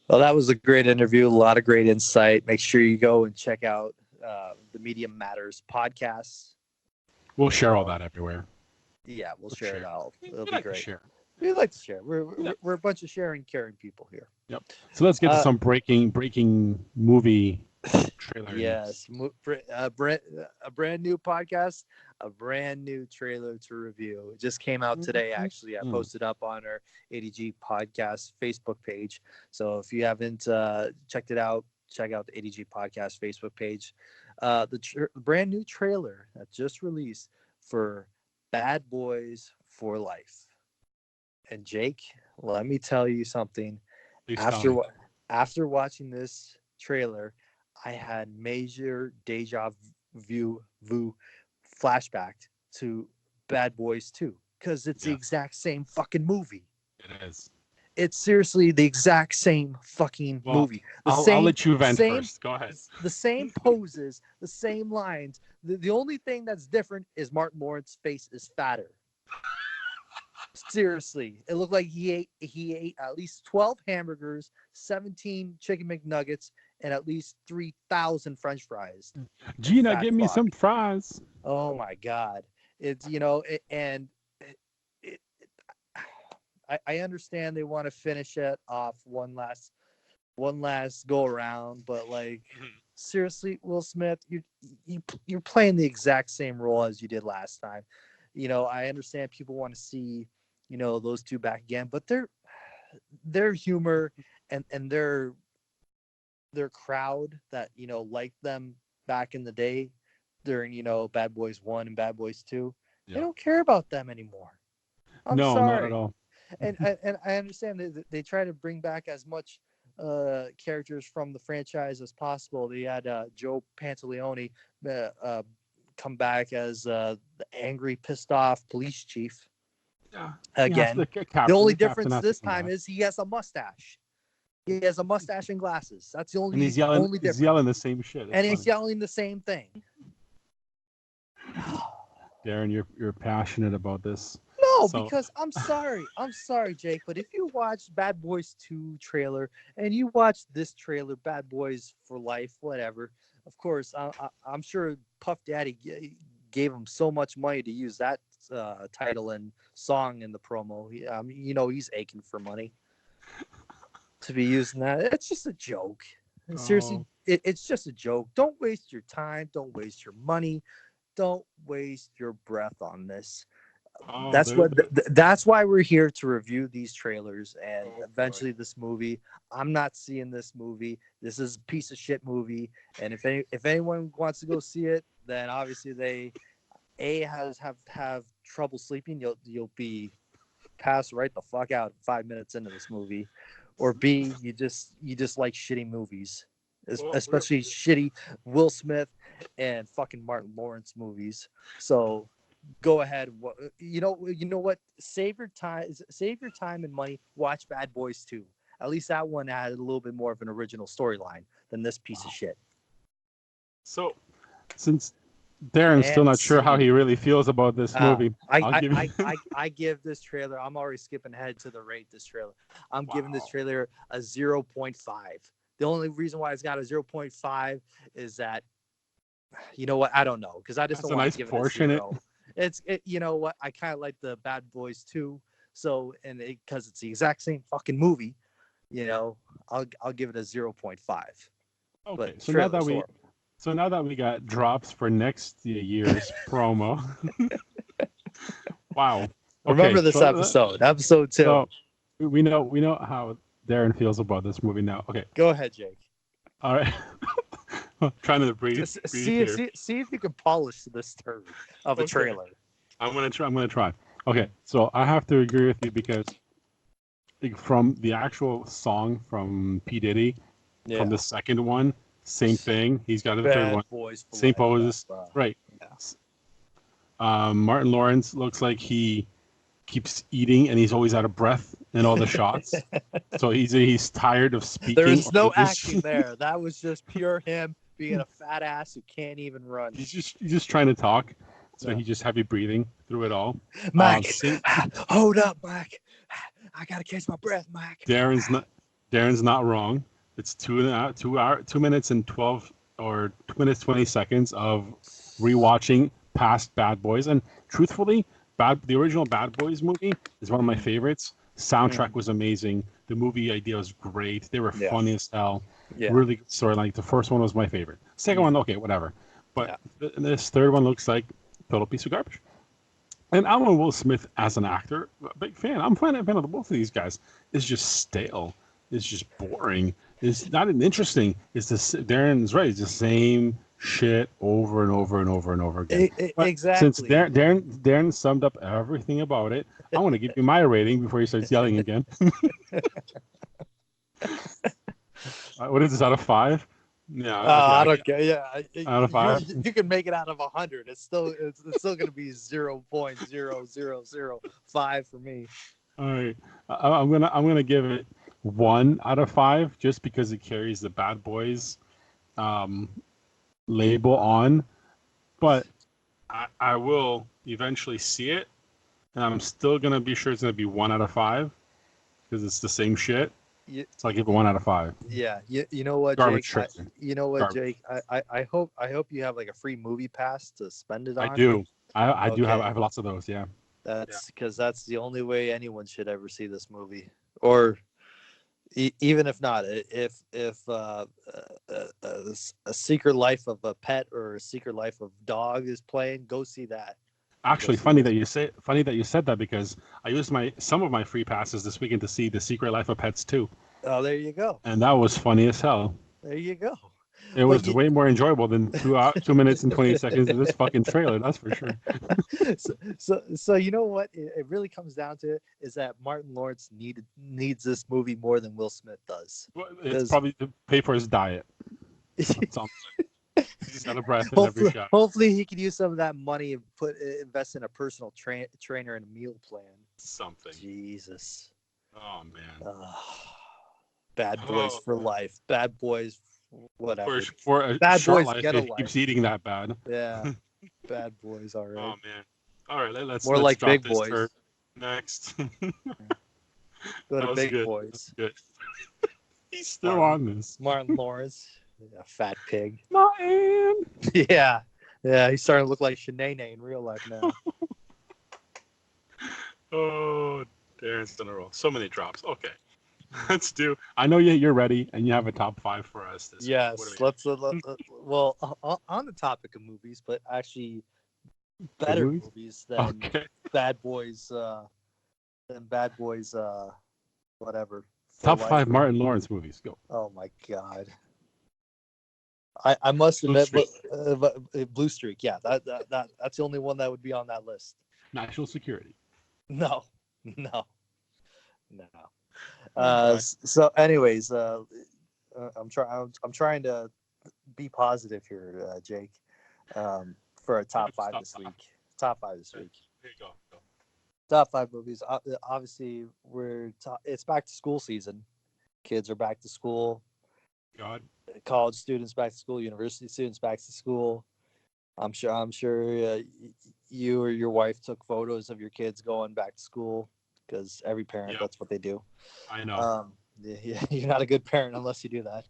Well, that was a great interview. A lot of great insight. Make sure you go and check out the Media Matters podcast. We'll share all that everywhere. Yeah, we'll share it all. It'll be like great. to share. We like to share. We're a bunch of sharing, caring people here. Yep. So let's get to some breaking movie trailer. Yes, a brand new podcast, a brand new trailer to review. It just came out today. Actually, I posted up on our ADG podcast Facebook page. So if you haven't checked it out, check out the ADG podcast Facebook page. The brand new trailer that just released for Bad Boys for Life. And Jake, let me tell you something. After watching this trailer, I had major deja vu flashback to Bad Boys 2, because it's the exact same fucking movie. It is. It's seriously the exact same fucking movie. I'll let you vent first. Go ahead. The same poses, the same lines. The only thing that's different is Martin Lawrence's face is fatter. Seriously, it looked like he ate at least 12 hamburgers, 17 chicken McNuggets, and at least 3,000 French fries. Gina, give me some fries. Oh my God! It's I understand they want to finish it off one last go around, but like seriously, Will Smith, you're playing the exact same role as you did last time. I understand people want to see those two back again, but their humor and their crowd that liked them back in the day during Bad Boys 1 and Bad Boys 2, they don't care about them anymore. I'm sorry. Not at all. and I understand that they try to bring back as much characters from the franchise as possible. They had Joe Pantoliano come back as the angry, pissed off police chief. Yeah. Again, the only difference this time is he has a mustache. He has a mustache and glasses. That's the only. And he's yelling the same shit. He's yelling the same thing. Darrin, you're passionate about this. No, So, because I'm sorry, Jake, but if you watch Bad Boys 2 trailer and you watch this trailer, Bad Boys for Life, whatever, of course, I'm sure Puff Daddy gave him so much money to use that title and song in the promo. You know, he's aching for money to be using that. It's just a joke. Seriously, oh, it's just a joke. Don't waste your time. Don't waste your money. Don't waste your breath on this. oh, That's why we're here to review these trailers and oh boy. eventually this movie. I'm not seeing this movie. This is a piece of shit movie. And if anyone wants to go see it, then obviously they have trouble sleeping. You'll be passed right the fuck out 5 minutes into this movie, or B, you just like shitty movies, Well, especially shitty Will Smith and fucking Martin Lawrence movies. So go ahead. You know what? Save your time and money. Watch Bad Boys 2. At least that one had a little bit more of an original storyline than this piece of shit. so since Darren's still And not sure how he really feels about this movie, I'll give I give this trailer. I'm already skipping ahead to the rate this trailer. I'm giving this Wow. trailer a 0.5. The only reason why it's got a 0.5 is that, you know what? I don't know, because I just That's don't a want nice to give it a portion. 0. You know what? I kind of like the Bad Boys 2, so because it's the exact same fucking movie, you know, I'll give it a 0.5. Okay, But so now trailer's that we horrible. so now that we got drops for next year's promo. Wow. Okay, Remember this episode 2. so we know how Darren feels about this movie now. Okay, Go ahead, Jake. all right. Trying to breathe Just here. see if you can polish this turd of a Okay. trailer. I'm gonna try. Okay, so I have to agree with you because from the actual song from P Diddy, from the second one, same thing. He's got the third Bad one, Boys for same life. poses, right? Yeah. Martin Lawrence looks like he keeps eating and he's always out of breath in all the shots. So he's tired of speaking. There's no or he just- acting there. That was just pure him being a fat ass who can't even run. he's just trying to talk. So Yeah. he's just heavy breathing through it all. Mike, hold up, Mike. I gotta catch my breath, Mike. Darren's not wrong. It's 2 minutes and 12 or 2 minutes 20 seconds of rewatching past Bad Boys. And truthfully, the original Bad Boys movie is one of my favorites. Soundtrack was amazing. The movie idea was great. They were funny as hell. Yeah. Really good story. Like the first one was my favorite. Second one, okay, whatever. But this third one looks like a total piece of garbage. And I don't know Will Smith as an actor, big fan. I'm a fan of both of these guys. It's just stale. It's just boring. It's not interesting. It's this. Darren's right. It's the same shit over and over and over and over again. Exactly. Since Darren summed up everything about it, I want to give you my rating before he starts yelling again. What is this, out of 5? Yeah, I don't care. Yeah, out of 5. You can make it out of 100. It's still going to be 0.0005 for me. All right, I'm gonna give it 1 out of 5 just because it carries the Bad Boys label on, but I will eventually see it, and I'm still gonna be sure it's gonna be 1 out of 5 because it's the same shit. So I give it 1 out of 5. Yeah, you know what, Garbage Jake? Jake? I hope you have like a free movie pass to spend it on. I do. I do have. I have lots of those. Yeah. That's because that's the only way anyone should ever see this movie, or even if not, if a Secret Life of a Pet or a Secret Life of Dog is playing, go see that. Actually, funny that you said that because I used some of my free passes this weekend to see The Secret Life of Pets 2. Oh, there you go. And that was funny as hell. There you go. It was way more enjoyable than 2 minutes and 20 seconds of this fucking trailer. That's for sure. So you know what? It really comes down to it is that Martin Lawrence needs this movie more than Will Smith does. Well, it's probably to pay for his diet. He's out of breath in every shot. Hopefully, he could use some of that money and invest in a personal trainer and a meal plan. Something. Jesus. Oh man. Bad Boys for life. Bad Boys. Whatever. For a Bad short Boys life, get a he life. keeps eating that bad. Yeah. Bad Boys. All right. Oh man. All right. Let's like drop Big this Boys. Next. Go to was Big good. Boys. Good. He's still on this. Martin Lawrence, a fat pig. Martin. Yeah, he's starting to look like Shanae in real life now. Oh, Darren's in a row. So many drops. Okay. Let's do. I know you're ready, and you have a top 5 for us this week. Yes, let's. Well, on the topic of movies, but actually better movies than Bad Boys. Whatever. Top 5 Martin Lawrence movies. Go. Oh my God. I must admit, but Blue Streak. Yeah, that's the only one that would be on that list. National Security. No. So, anyways, I'm trying to be positive here, Jake. For a top 5 this week. Top 5 this week. Here you go. Top 5 movies. Obviously, it's back to school season. Kids are back to school. God. College students back to school. University students back to school. I'm sure you or your wife took photos of your kids going back to school, because every parent, that's what they do. I know. You're not a good parent unless you do that.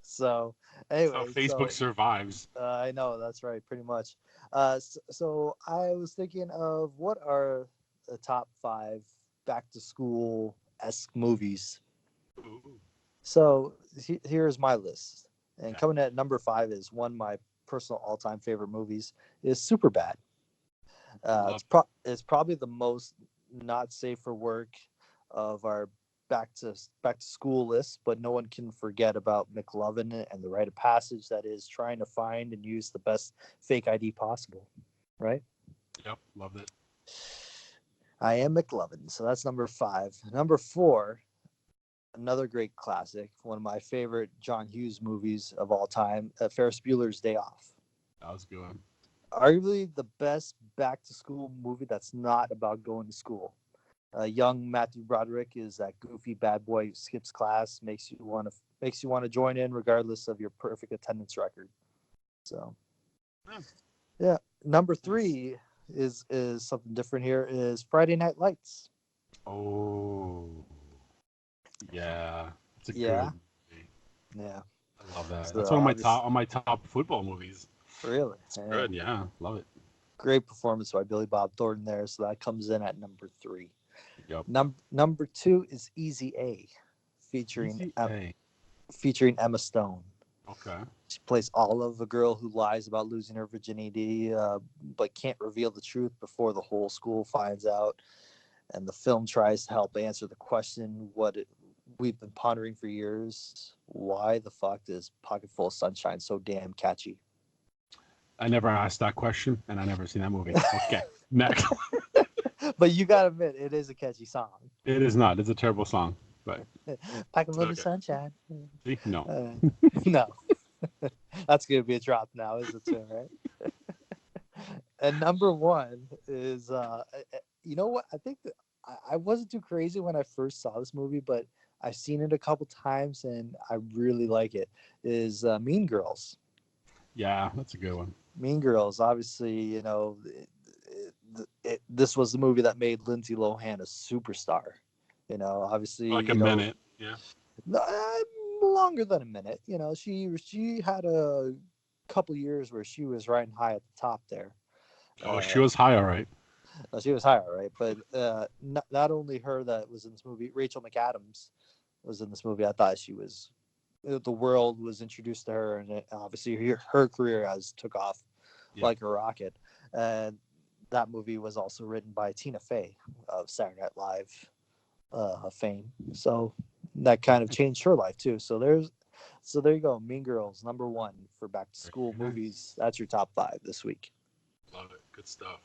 So, anyway, that's how Facebook survives. I know, that's right, pretty much. So I was thinking of what are the top 5 back to school-esque movies. Ooh. So here's my list, and coming at number 5 is one of my personal all-time favorite movies is Superbad. It's probably the most not safe for work of our back to school list, but no one can forget about McLovin and the rite of passage that is trying to find and use the best fake ID possible, right? Yep, loved it. I am McLovin, so that's number 5. Number 4, another great classic, one of my favorite John Hughes movies of all time, Ferris Bueller's Day Off. That was good. Arguably the best back to school movie that's not about going to school. Young Matthew Broderick is that goofy bad boy who skips class, makes you want to join in regardless of your perfect attendance record. So, yeah. Number 3 is something different here. Is Friday Night Lights. Oh, yeah, it's a good movie. Yeah, I love that. So that's one of my top football movies. Really? It's good. Yeah, love it. Great performance by Billy Bob Thornton there. So that comes in at number 3. Yep. Number 2 is Easy A, featuring Emma Stone. Okay. She plays Olive, a girl who lies about losing her virginity, but can't reveal the truth before the whole school finds out. And the film tries to help answer the question we've been pondering for years: why the fuck is Pocket Full of Sunshine so damn catchy? I never asked that question, and I never seen that movie. Okay, next. But you gotta admit, it is a catchy song. It is not. It's a terrible song, but Pocket Full of Sunshine. See? No. No. That's gonna be a drop now, is it too, right? And number 1 is you know what? I think that I wasn't too crazy when I first saw this movie, but I've seen it a couple times and I really like it. Is Mean Girls. Yeah, that's a good one. Mean Girls, obviously, you know, this was the movie that made Lindsay Lohan a superstar. You know, obviously, like a minute, yeah. Longer than a minute. You know, she had a couple years where she was riding high at the top there. Oh, she was high, all right. She was high, all right. But not only her that was in this movie, Rachel McAdams was in this movie. I thought the world was introduced to her, and obviously her career has took off like a rocket. And that movie was also written by Tina Fey of Saturday Night Live fame. So that kind of changed her life too. So there you go. Mean Girls, number 1 for back to school movies. That's your top 5 this week. Love it. Good stuff.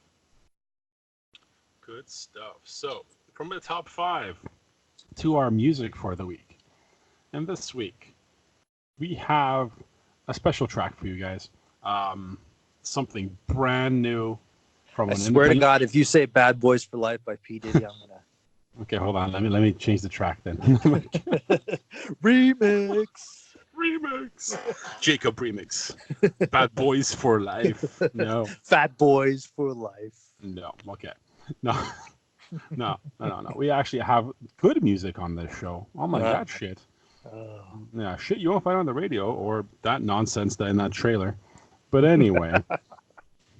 Good stuff. So from the top 5 to our music for the week. And this week we have a special track for you guys. Something brand new from I swear to God, if you say Bad Boys for Life by P. Diddy, I'm gonna Okay, hold on. Let me change the track then. Remix. Jacob remix. Bad Boys for Life. No. Fat Boys for Life. No. Okay. No. No. We actually have good music on this show. Oh my god, shit. Oh. Yeah, shit you won't find on the radio or that nonsense that in that trailer. But anyway,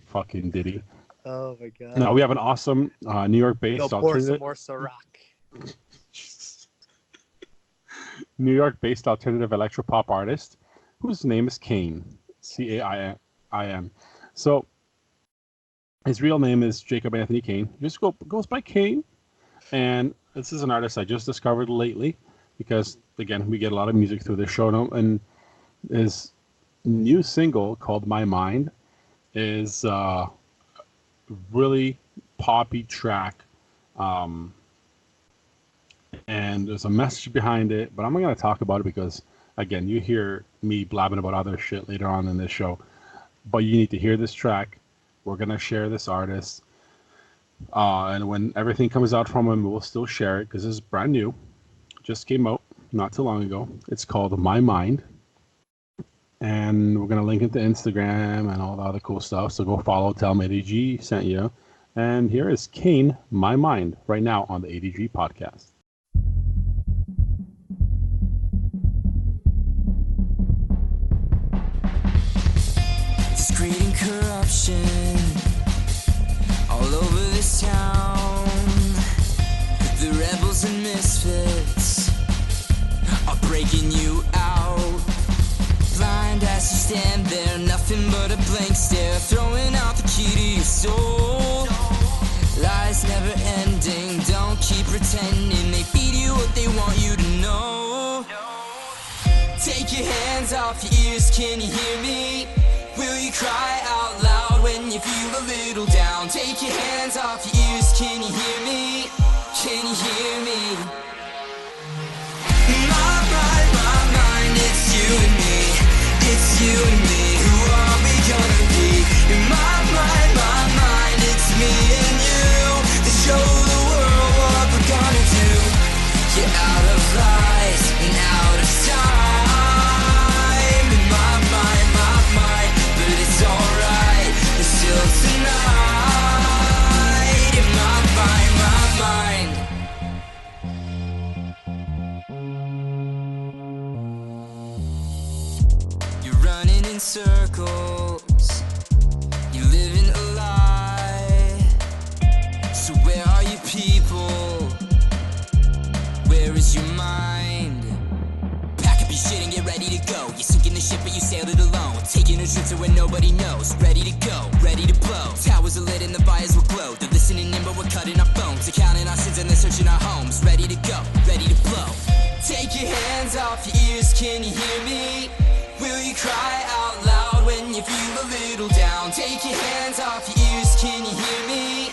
fucking Diddy. Oh my god. No, we have an awesome New York-based Go pour some alternative. more Ciroc. New York-based alternative electropop artist whose name is CAIN, CAIN. So his real name is Jacob Anthony Cain. He just goes by CAIN, and this is an artist I just discovered lately because again we get a lot of music through this show now, and his new single called "My Mind" is really poppy track. And there's a message behind it, but I'm not going to talk about it because, again, you hear me blabbing about other shit later on in this show. But you need to hear this track. We're going to share this artist. And when everything comes out from him, we'll still share it because this is brand new. Just came out not too long ago. It's called My Mind. And we're going to link it to Instagram and all the other cool stuff. So go follow, tell him ADG sent you. And here is CAIN, My Mind, right now on the ADG podcast. Greed and corruption all over this town. The rebels and misfits are breaking you out. Blind as you stand there, nothing but a blank stare, throwing out the key to your soul. Lies never ending, don't keep pretending. They feed you what they want you to know. Take your hands off your ears, can you hear me? Will you cry out loud when you feel a little down? Take your hands off your ears, can you hear me? Can you hear me? My mind, it's you and me. It's you and me, who are we gonna be? My mind, it's me and you. To show the world what we're gonna do. Get out of lies and out of time. But it's alright, it's still tonight. In my mind. You're running in circles, you're living a lie. So where are you people? Where is your mind? Pack up your shit and get ready to go. You're sinking the ship but you sailed it alone. Taking a trip to where nobody knows. Ready to go, ready to blow. Towers are lit and the fires will glow. They're listening in but we're cutting our phones. They're counting our sins and they're searching our homes. Ready to go, ready to blow. Take your hands off your ears, can you hear me? Will you cry out loud when you feel a little down? Take your hands off your ears, can you hear me?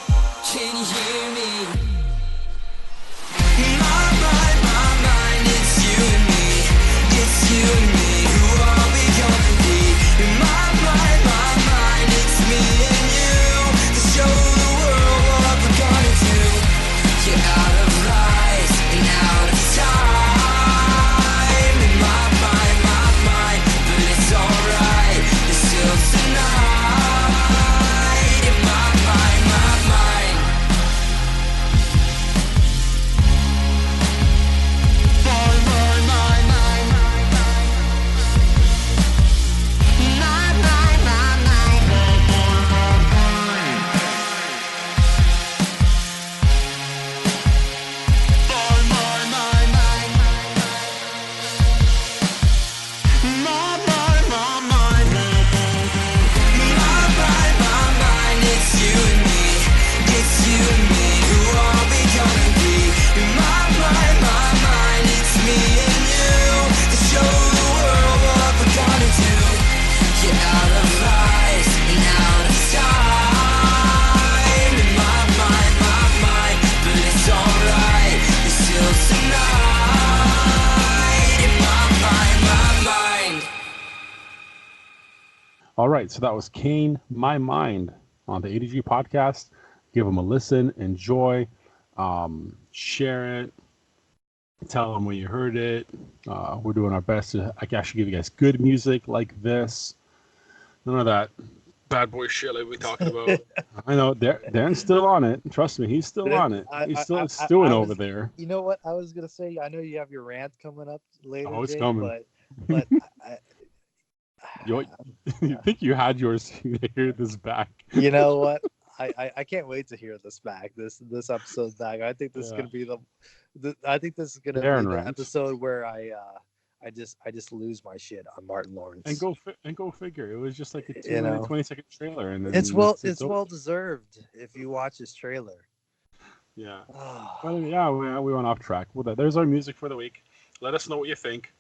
Can you hear me? My mind, it's you and me. It's you and me, who are we gonna be? My mind, it's me and you. To show the world what we're gonna do. Get out of lies and out of time. In my mind, but it's alright. It's still tonight. In my mind. All right, so that was CAIN, My Mind on the ADG podcast. Give them a listen, enjoy, share it, tell them when you heard it. We're doing our best to actually give you guys good music like this. None of that bad boy shit like we talking about. I know Darren's still on it. Trust me, he's still on it. He's still stewing over there. You know what I was gonna say? I know you have your rant coming up later, Oh, it's Jake, coming. but You think you had yours to hear this back? You know what? I can't wait to hear this back. This episode back. I think this is gonna be I think this is gonna Darren be the rant. episode where I just lose my shit on Martin Lawrence. And go figure. It was just like a 2-minute, 20-second trailer, and then it's well deserved if you watch this trailer. Yeah. Well, yeah, we went off track. Well, there's our music for the week. Let us know what you think.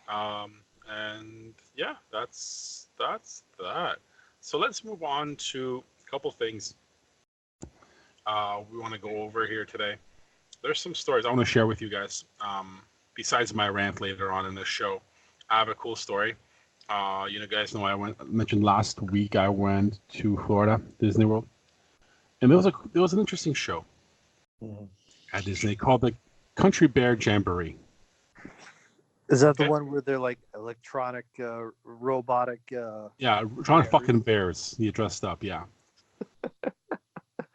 And yeah, that's that. So let's move on to a couple things we want to go over here today. There's some stories I want to share with you guys. Besides my rant later on in this show, I have a cool story. You guys know I mentioned last week I went to Florida, Disney World, and there was an interesting show at Disney called the Country Bear Jamboree. Is that the one where they're like electronic, robotic? Yeah, electronic fucking bears. You dressed up, yeah.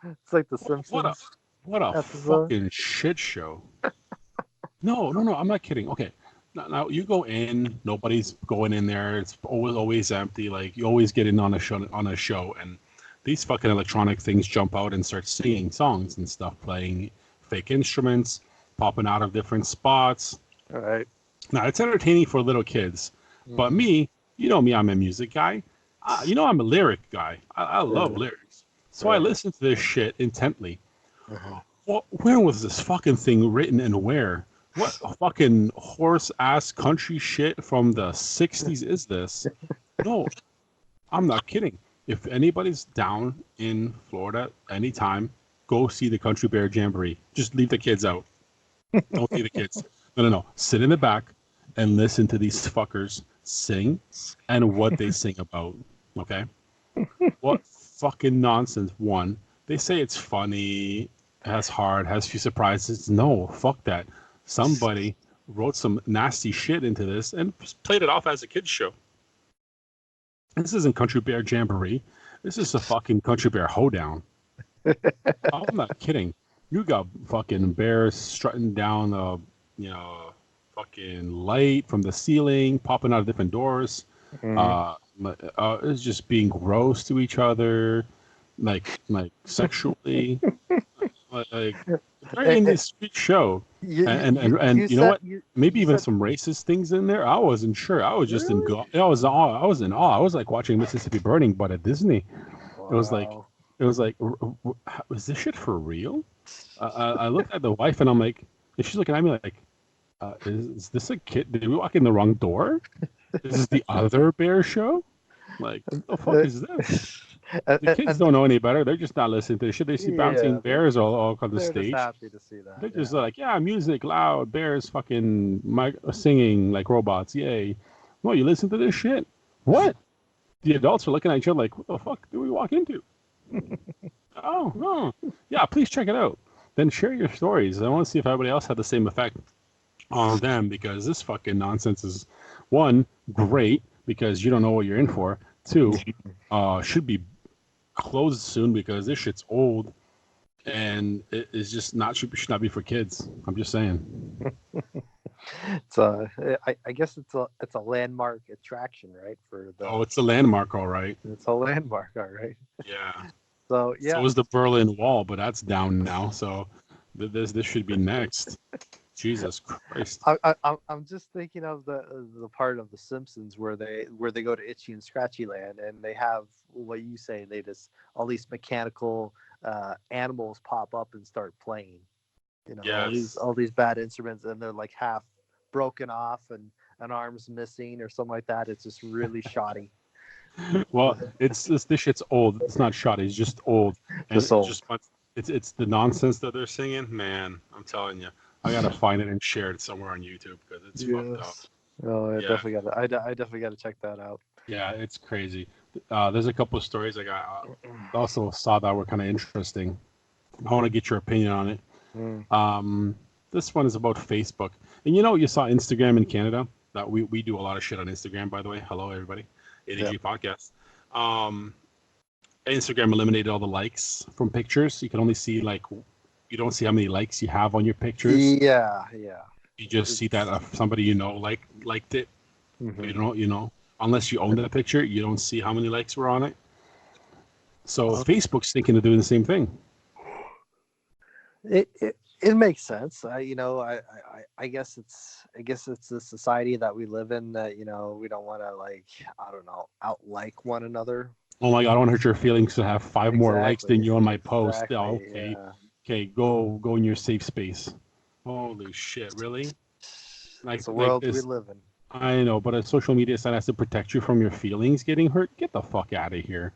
It's like the Simpsons. What a fucking shit show. No, I'm not kidding. Okay, now you go in, nobody's going in there. It's always empty. Like you always get in on a show, and these fucking electronic things jump out and start singing songs and stuff, playing fake instruments, popping out of different spots. All right. Now it's entertaining for little kids, but me, you know me, I'm a music guy. I'm a lyric guy. I love lyrics, so I listen to this shit intently. Well, where was this fucking thing written and where? What fucking horse-ass country shit from the 60s is this? No, I'm not kidding. If anybody's down in Florida anytime, go see the Country Bear Jamboree. Just leave the kids out. Don't see the kids. No. Sit in the back and listen to these fuckers sing and what they sing about. Okay? What fucking nonsense. One, they say it's funny, has heart, has few surprises. No, fuck that. Somebody wrote some nasty shit into this and played it off as a kid's show. This isn't Country Bear Jamboree. This is a fucking Country Bear hoedown. I'm not kidding. You got fucking bears strutting down the, fucking light from the ceiling, popping out of different doors. It's just being gross to each other, like sexually. Like in this street show, and you know what? Maybe even some racist things in there. I wasn't sure. I was just in awe. I was in awe. I was like watching Mississippi Burning, but at Disney. Wow. It was like, is this shit for real? I looked at the wife and I'm like, and she's looking at me like, is this a kid? Did we walk in the wrong door? Is this the other bear show? Like, what the fuck is this? The kids don't know any better. They're just not listening to the shit. They see bouncing bears all on the stage. They're just happy to see that. They're just like, music, loud, bears fucking singing like robots. Yay. Well, you listen to this shit? What? The adults are looking at each other like, what the fuck did we walk into? Oh, no. Yeah, please check it out. Then share your stories. I want to see if everybody else had the same effect on them, because this fucking nonsense is, one, great because you don't know what you're in for. Two, should be closed soon because this shit's old and it is just should not be for kids. I'm just saying. I guess it's a landmark attraction, right? It's a landmark, all right. It's a landmark, all right. Yeah. So yeah. So is the Berlin Wall, but that's down now. So this should be next. Jesus Christ. I'm just thinking of the part of The Simpsons where they go to Itchy and Scratchy Land and they have what you say, they just all these mechanical animals pop up and start playing. All these bad instruments, and they're like half broken off and an arm's missing or something like that. It's just really shoddy. Well, this shit's old. It's not shoddy. It's just old. And it's the nonsense that they're singing. Man, I'm telling you. I gotta find it and share it somewhere on YouTube because it's fucked up. Oh, I definitely gotta check that out. Yeah, it's crazy. There's a couple of stories I also saw that were kind of interesting. I want to get your opinion on it. This one is about Facebook, and you saw Instagram in Canada. That we do a lot of shit on Instagram, by the way. Hello, everybody. ADG Podcast. Instagram eliminated all the likes from pictures. You can only see you don't see how many likes you have on your pictures. Yeah. You just see that if somebody liked it. Mm-hmm. Unless you own that picture, you don't see how many likes were on it. So Facebook's thinking of doing the same thing. It makes sense. I guess it's the society that we live in that we don't want to outlike one another. Oh my God, I don't want to hurt your feelings to have 5 more likes than you on my post. Exactly, Oh, okay. yeah. Okay, go in your safe space. Holy shit, really? It's the world we this. live in. I know, but a social media site has to protect you from your feelings getting hurt. Get the fuck out of here.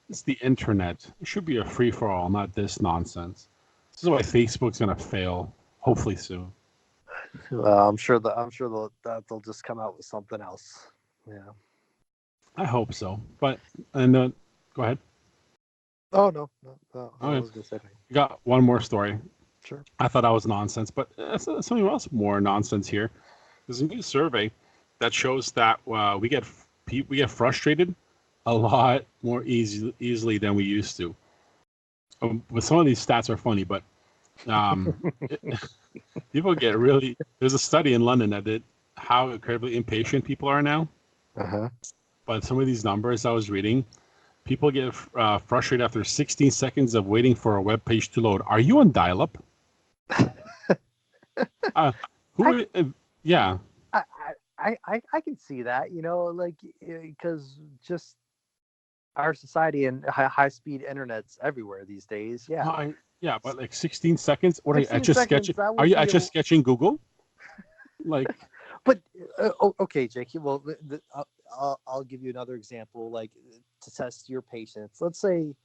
It's the internet. It should be a free-for-all, not this nonsense. This is why Facebook's gonna fail, hopefully soon. I'm sure they'll just come out with something else. Yeah. I hope so. But go ahead. Oh no. I Okay. was gonna say. You got one more story. Sure. I thought that was nonsense, but something else more nonsense here. There's a new survey that shows that we get frustrated a lot more easily than we used to. But some of these stats are funny, but people get really. There's a study in London that did how incredibly impatient people are now. Uh-huh. But some of these numbers I was reading, people get frustrated after 16 seconds of waiting for a web page to load. Are you on dial-up? Yeah. I can see that, because just our society and high speed internet's everywhere these days. Yeah. Yeah, but like 16 seconds. What are you 16 just seconds, sketching? Are you just sketching Google? Like, but okay, Jake. Well, I'll give you another example, to test your patience. Let's say,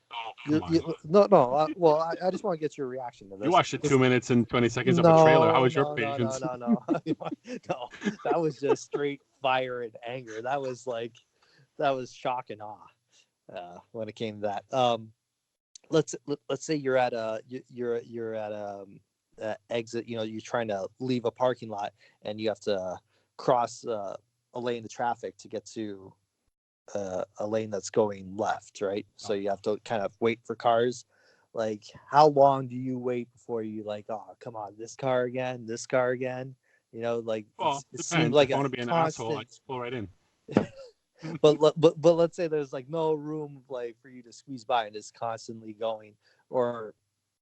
well, I just want to get your reaction to this. You watched it 2 minutes and 20 seconds of a trailer. How was your patience? No. No, that was just straight fire and anger. That was shock and awe when it came to that. Let's say you're at a exit. You're trying to leave a parking lot and you have to cross a lane of traffic to get to a lane that's going left, right? So you have to kind of wait for cars. Like, how long do you wait before you oh, come on, this car again? Well, it seems like if I want to be an asshole, I just pull right in. but let's say there's no room for you to squeeze by and it's constantly going. Or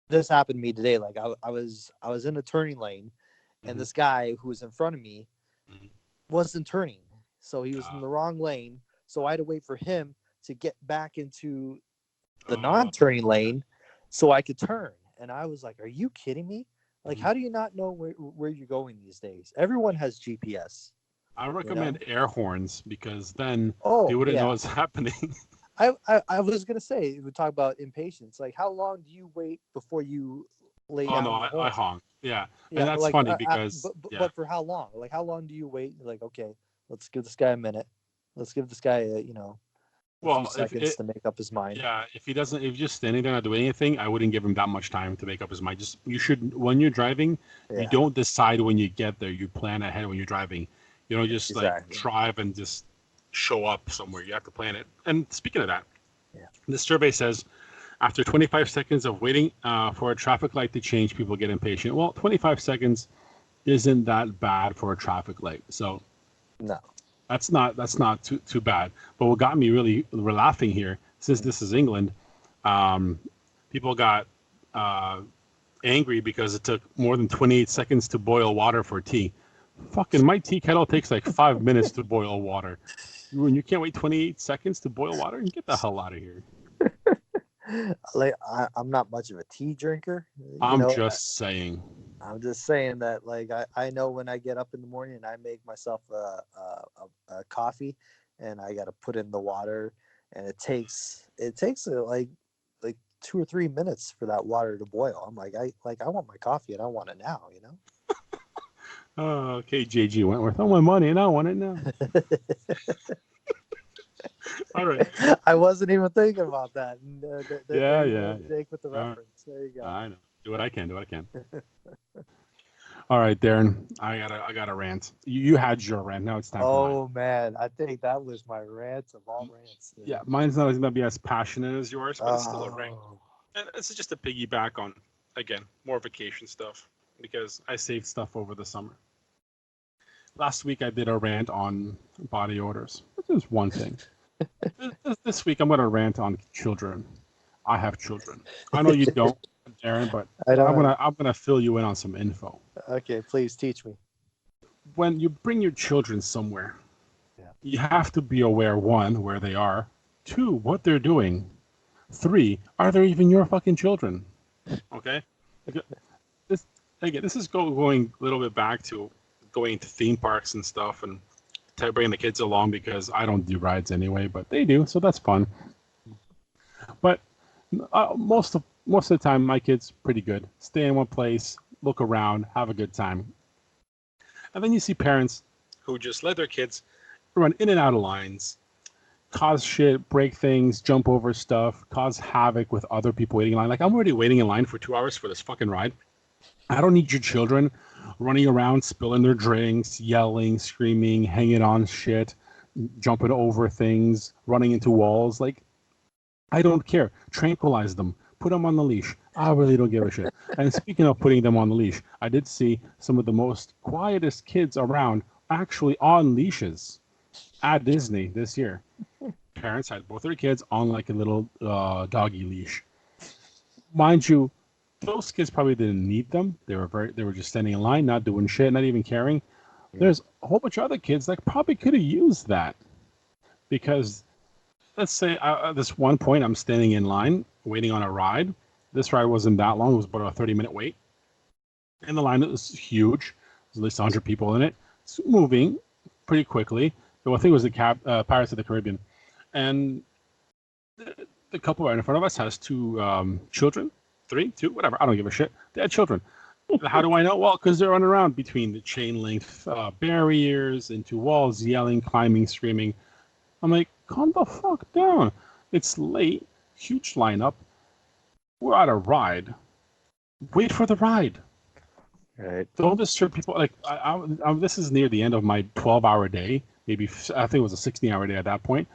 this happened to me today. I was in a turning lane, and this guy who was in front of me wasn't turning, so he was in the wrong lane. So I had to wait for him to get back into the non-turning lane so I could turn. And I was like, "Are you kidding me? How do you not know where you're going these days? Everyone has GPS." I recommend air horns because then they wouldn't know what's happening. I was gonna say, we talk about impatience. How long do you wait before you lay down? Oh no, I honk. Yeah, and that's funny because. But for how long? How long do you wait? Okay, let's give this guy a minute. Let's give this guy a few seconds to make up his mind. Yeah, if he's just standing there not doing anything, I wouldn't give him that much time to make up his mind. You should, when you're driving, you don't decide when you get there. You plan ahead when you're driving. You don't just drive and just show up somewhere. You have to plan it. And speaking of that, this survey says after 25 seconds of waiting for a traffic light to change, people get impatient. Well, 25 seconds isn't that bad for a traffic light. So no, that's not too bad. But what got me really laughing here, since this is England, people got angry because it took more than 28 seconds to boil water for tea. Fucking my tea kettle takes 5 minutes to boil water. When you can't wait 28 seconds to boil water, get the hell out of here. I'm not much of a tea drinker. I'm just saying that I know when I get up in the morning and I make myself a coffee and I got to put in the water, and it takes 2 or 3 minutes for that water to boil. I'm I want my coffee and I want it now, Oh, okay, JG Wentworth. I want money and I want it now. All right. I wasn't even thinking about that. Yeah. Jake with the reference. There you go. I know. Do what I can. All right, Darren, I got a rant. You had your rant. Now it's time for mine. Oh man, I think that was my rant of all rants. Dude. Yeah, mine's not going to be as passionate as yours, but it's still a rant. Oh. And it's just a piggyback on, again, more vacation stuff because I saved stuff over the summer. Last week I did a rant on body odors. This is one thing. This week I'm going to rant on children. I have children. I know you don't, Darren, but I'm gonna fill you in on some info. Okay, please teach me. When you bring your children somewhere, Yeah. you have to be aware, 1, where they are, 2, what they're doing, 3, are they even your fucking children? Okay? This is going a little bit back to going to theme parks and stuff and bringing the kids along because I don't do rides anyway, but they do, so that's fun. But most of the time, my kids pretty good. Stay in one place, look around, have a good time. And then you see parents who just let their kids run in and out of lines, cause shit, break things, jump over stuff, cause havoc with other people waiting in line. Like, I'm already waiting in line for 2 hours for this fucking ride. I don't need your children running around, spilling their drinks, yelling, screaming, hanging on shit, jumping over things, running into walls. Like, I don't care. Tranquilize them. Put them on the leash. I really don't give a shit. And speaking of putting them on the leash, I did see some of the most quietest kids around actually on leashes at Disney this year. Parents had both their kids on like a little doggy leash. Mind you, those kids probably didn't need them. They were just standing in line, not doing shit, not even caring. There's a whole bunch of other kids that probably could have used that because. Let's say this one point I'm standing in line waiting on a ride. This ride wasn't that long. It was about a 30-minute wait. And the line was huge. There's at least 100 people in it. It's moving pretty quickly. I think it was the Pirates of the Caribbean. And the couple right in front of us has 2 children. 3, 2, whatever. I don't give a shit. They had children. How do I know? Well, because they're running around between the chain link barriers, into walls, yelling, climbing, screaming. I'm like, calm the fuck down. It's late. Huge lineup. We're on a ride. Wait for the ride. Right. Don't disturb people. Like, this is near the end of my 12-hour day. Maybe, I think it was a 16-hour day at that point.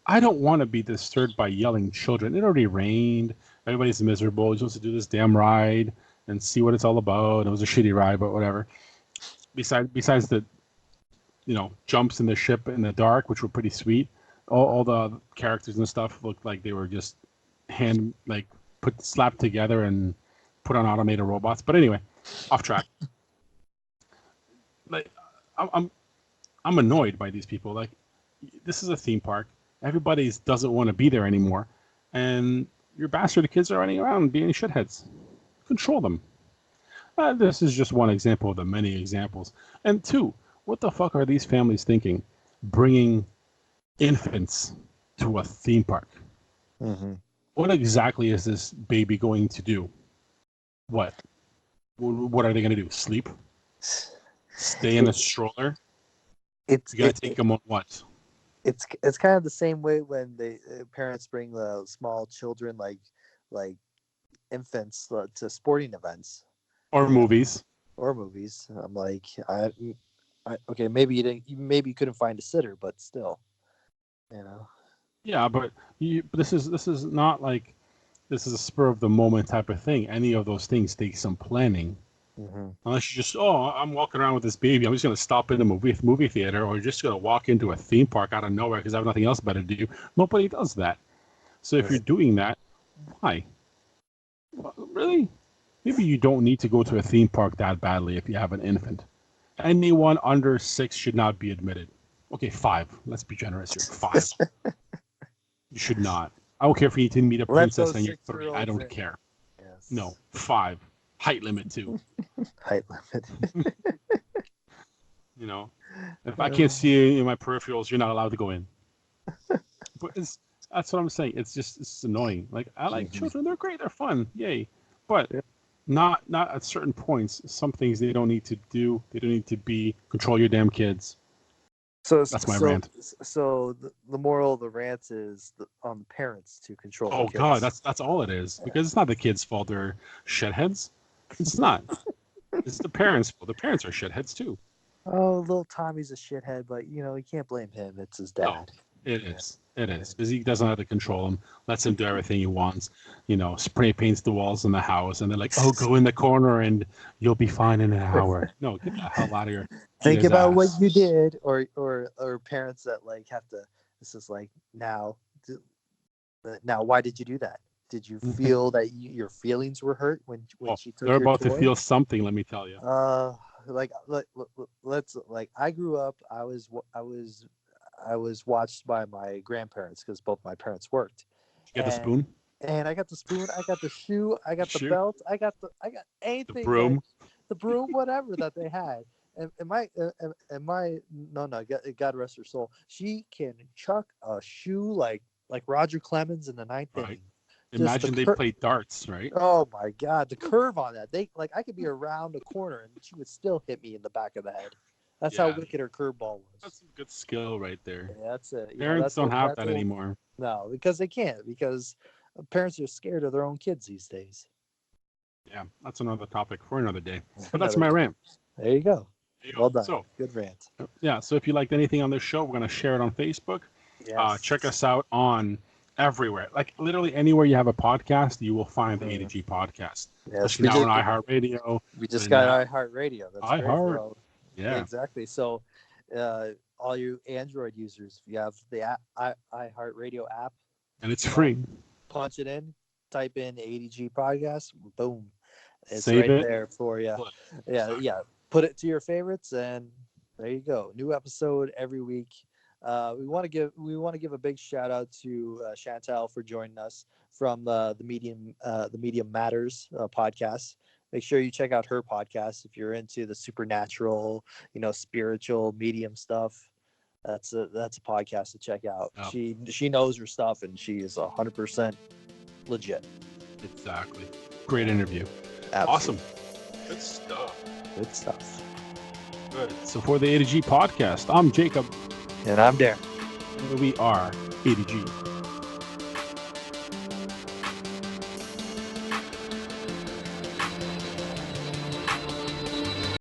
I don't want to be disturbed by yelling children. It already rained. Everybody's miserable. You're supposed to do this damn ride and see what it's all about. It was a shitty ride, but whatever. Besides the jumps in the ship in the dark, which were pretty sweet. All the characters and stuff looked like they were just slapped together and put on automated robots. But anyway, off track. Like, I'm annoyed by these people. Like, this is a theme park. Everybody doesn't want to be there anymore, and your bastard kids are running around being shitheads. Control them. This is just one example of the many examples. And 2. What the fuck are these families thinking? Bringing infants to a theme park. Mm-hmm. What exactly is this baby going to do? What? What are they going to do? Sleep? Stay in a stroller? You got to take them on what? It's kind of the same way when the parents bring the small children, like infants, to sporting events or movies. I'm like, okay, maybe you couldn't find a sitter, but still, Yeah, but this is not like this is a spur of the moment type of thing. Any of those things take some planning. Mm-hmm. Unless you just, I'm walking around with this baby. I'm just going to stop in the movie theater, or just going to walk into a theme park out of nowhere because I have nothing else better to do. Nobody does that. So if you're doing that, why? Really? Maybe you don't need to go to a theme park that badly if you have an infant. Anyone under 6 should not be admitted. Okay, 5. Let's be generous here. 5. You should not. I don't care if you need to meet a princess and you're 3. I don't care. Yes. No, 5. Height limit too. Height limit. If I can't see you in my peripherals, you're not allowed to go in. But that's what I'm saying. It's annoying. Like, I like children. They're great. They're fun. Yay. But not at certain points. Some things they don't need to do. They don't need to be. Control your damn kids. So that's my rant. So the moral of the rant is on the parents to control. Oh the kids. God, that's all it is. Because it's not the kids' fault. They're shitheads. It's not. It's the parents' fault. The parents are shitheads too. Oh, little Tommy's a shithead, but you can't blame him. It's his dad. No, it is. It is because he doesn't have to control him. Lets him do everything he wants. Spray paints the walls in the house, and they're like, "Oh, go in the corner, and you'll be fine in an hour." No, get the hell out of here. Think about what you did, or parents that like have to. This is like now. Why did you do that? Did you feel that your feelings were hurt when she took they're your about toy? to feel something. Let me tell you. I grew up. I was watched by my grandparents because both my parents worked. You get the spoon. And I got the spoon. I got the shoe. I got the belt. I got anything. The broom. The broom, whatever that they had. And my God rest her soul. She can chuck a shoe like Roger Clemens in the ninth inning. Imagine they played darts, right? Oh my God, the curve on that! I could be around the corner and she would still hit me in the back of the head. That's how wicked her curveball was. That's some good skill right there. Yeah, that's it. Parents don't have that anymore. No, because they can't. Because parents are scared of their own kids these days. Yeah, that's another topic for another day. But that's my rant. There you go. Well done. So, good rant. Yeah. So if you liked anything on this show, we're gonna share it on Facebook. Yes. Check us out on everywhere. Like literally anywhere you have a podcast, you will find the A to G podcast. Yes, especially now on iHeartRadio. We just got iHeartRadio. That's iHeart. Yeah, exactly. So, all you Android users, if you have the iHeartRadio app, and it's free. Punch it in, type in ADG podcast, boom, it's Save right it. there for you. Yeah. Put it to your favorites, and there you go. New episode every week. We want to give a big shout out to Shantel for joining us from the Medium Matters podcast. Make sure you check out her podcast if you're into the supernatural, spiritual medium stuff. That's a podcast to check out. Oh. She knows her stuff, and she is 100% legit. Exactly. Great interview. Absolutely. Awesome. Good stuff. Good. So for the A to G podcast, I'm Jacob. And I'm Darrin. And we are A to G.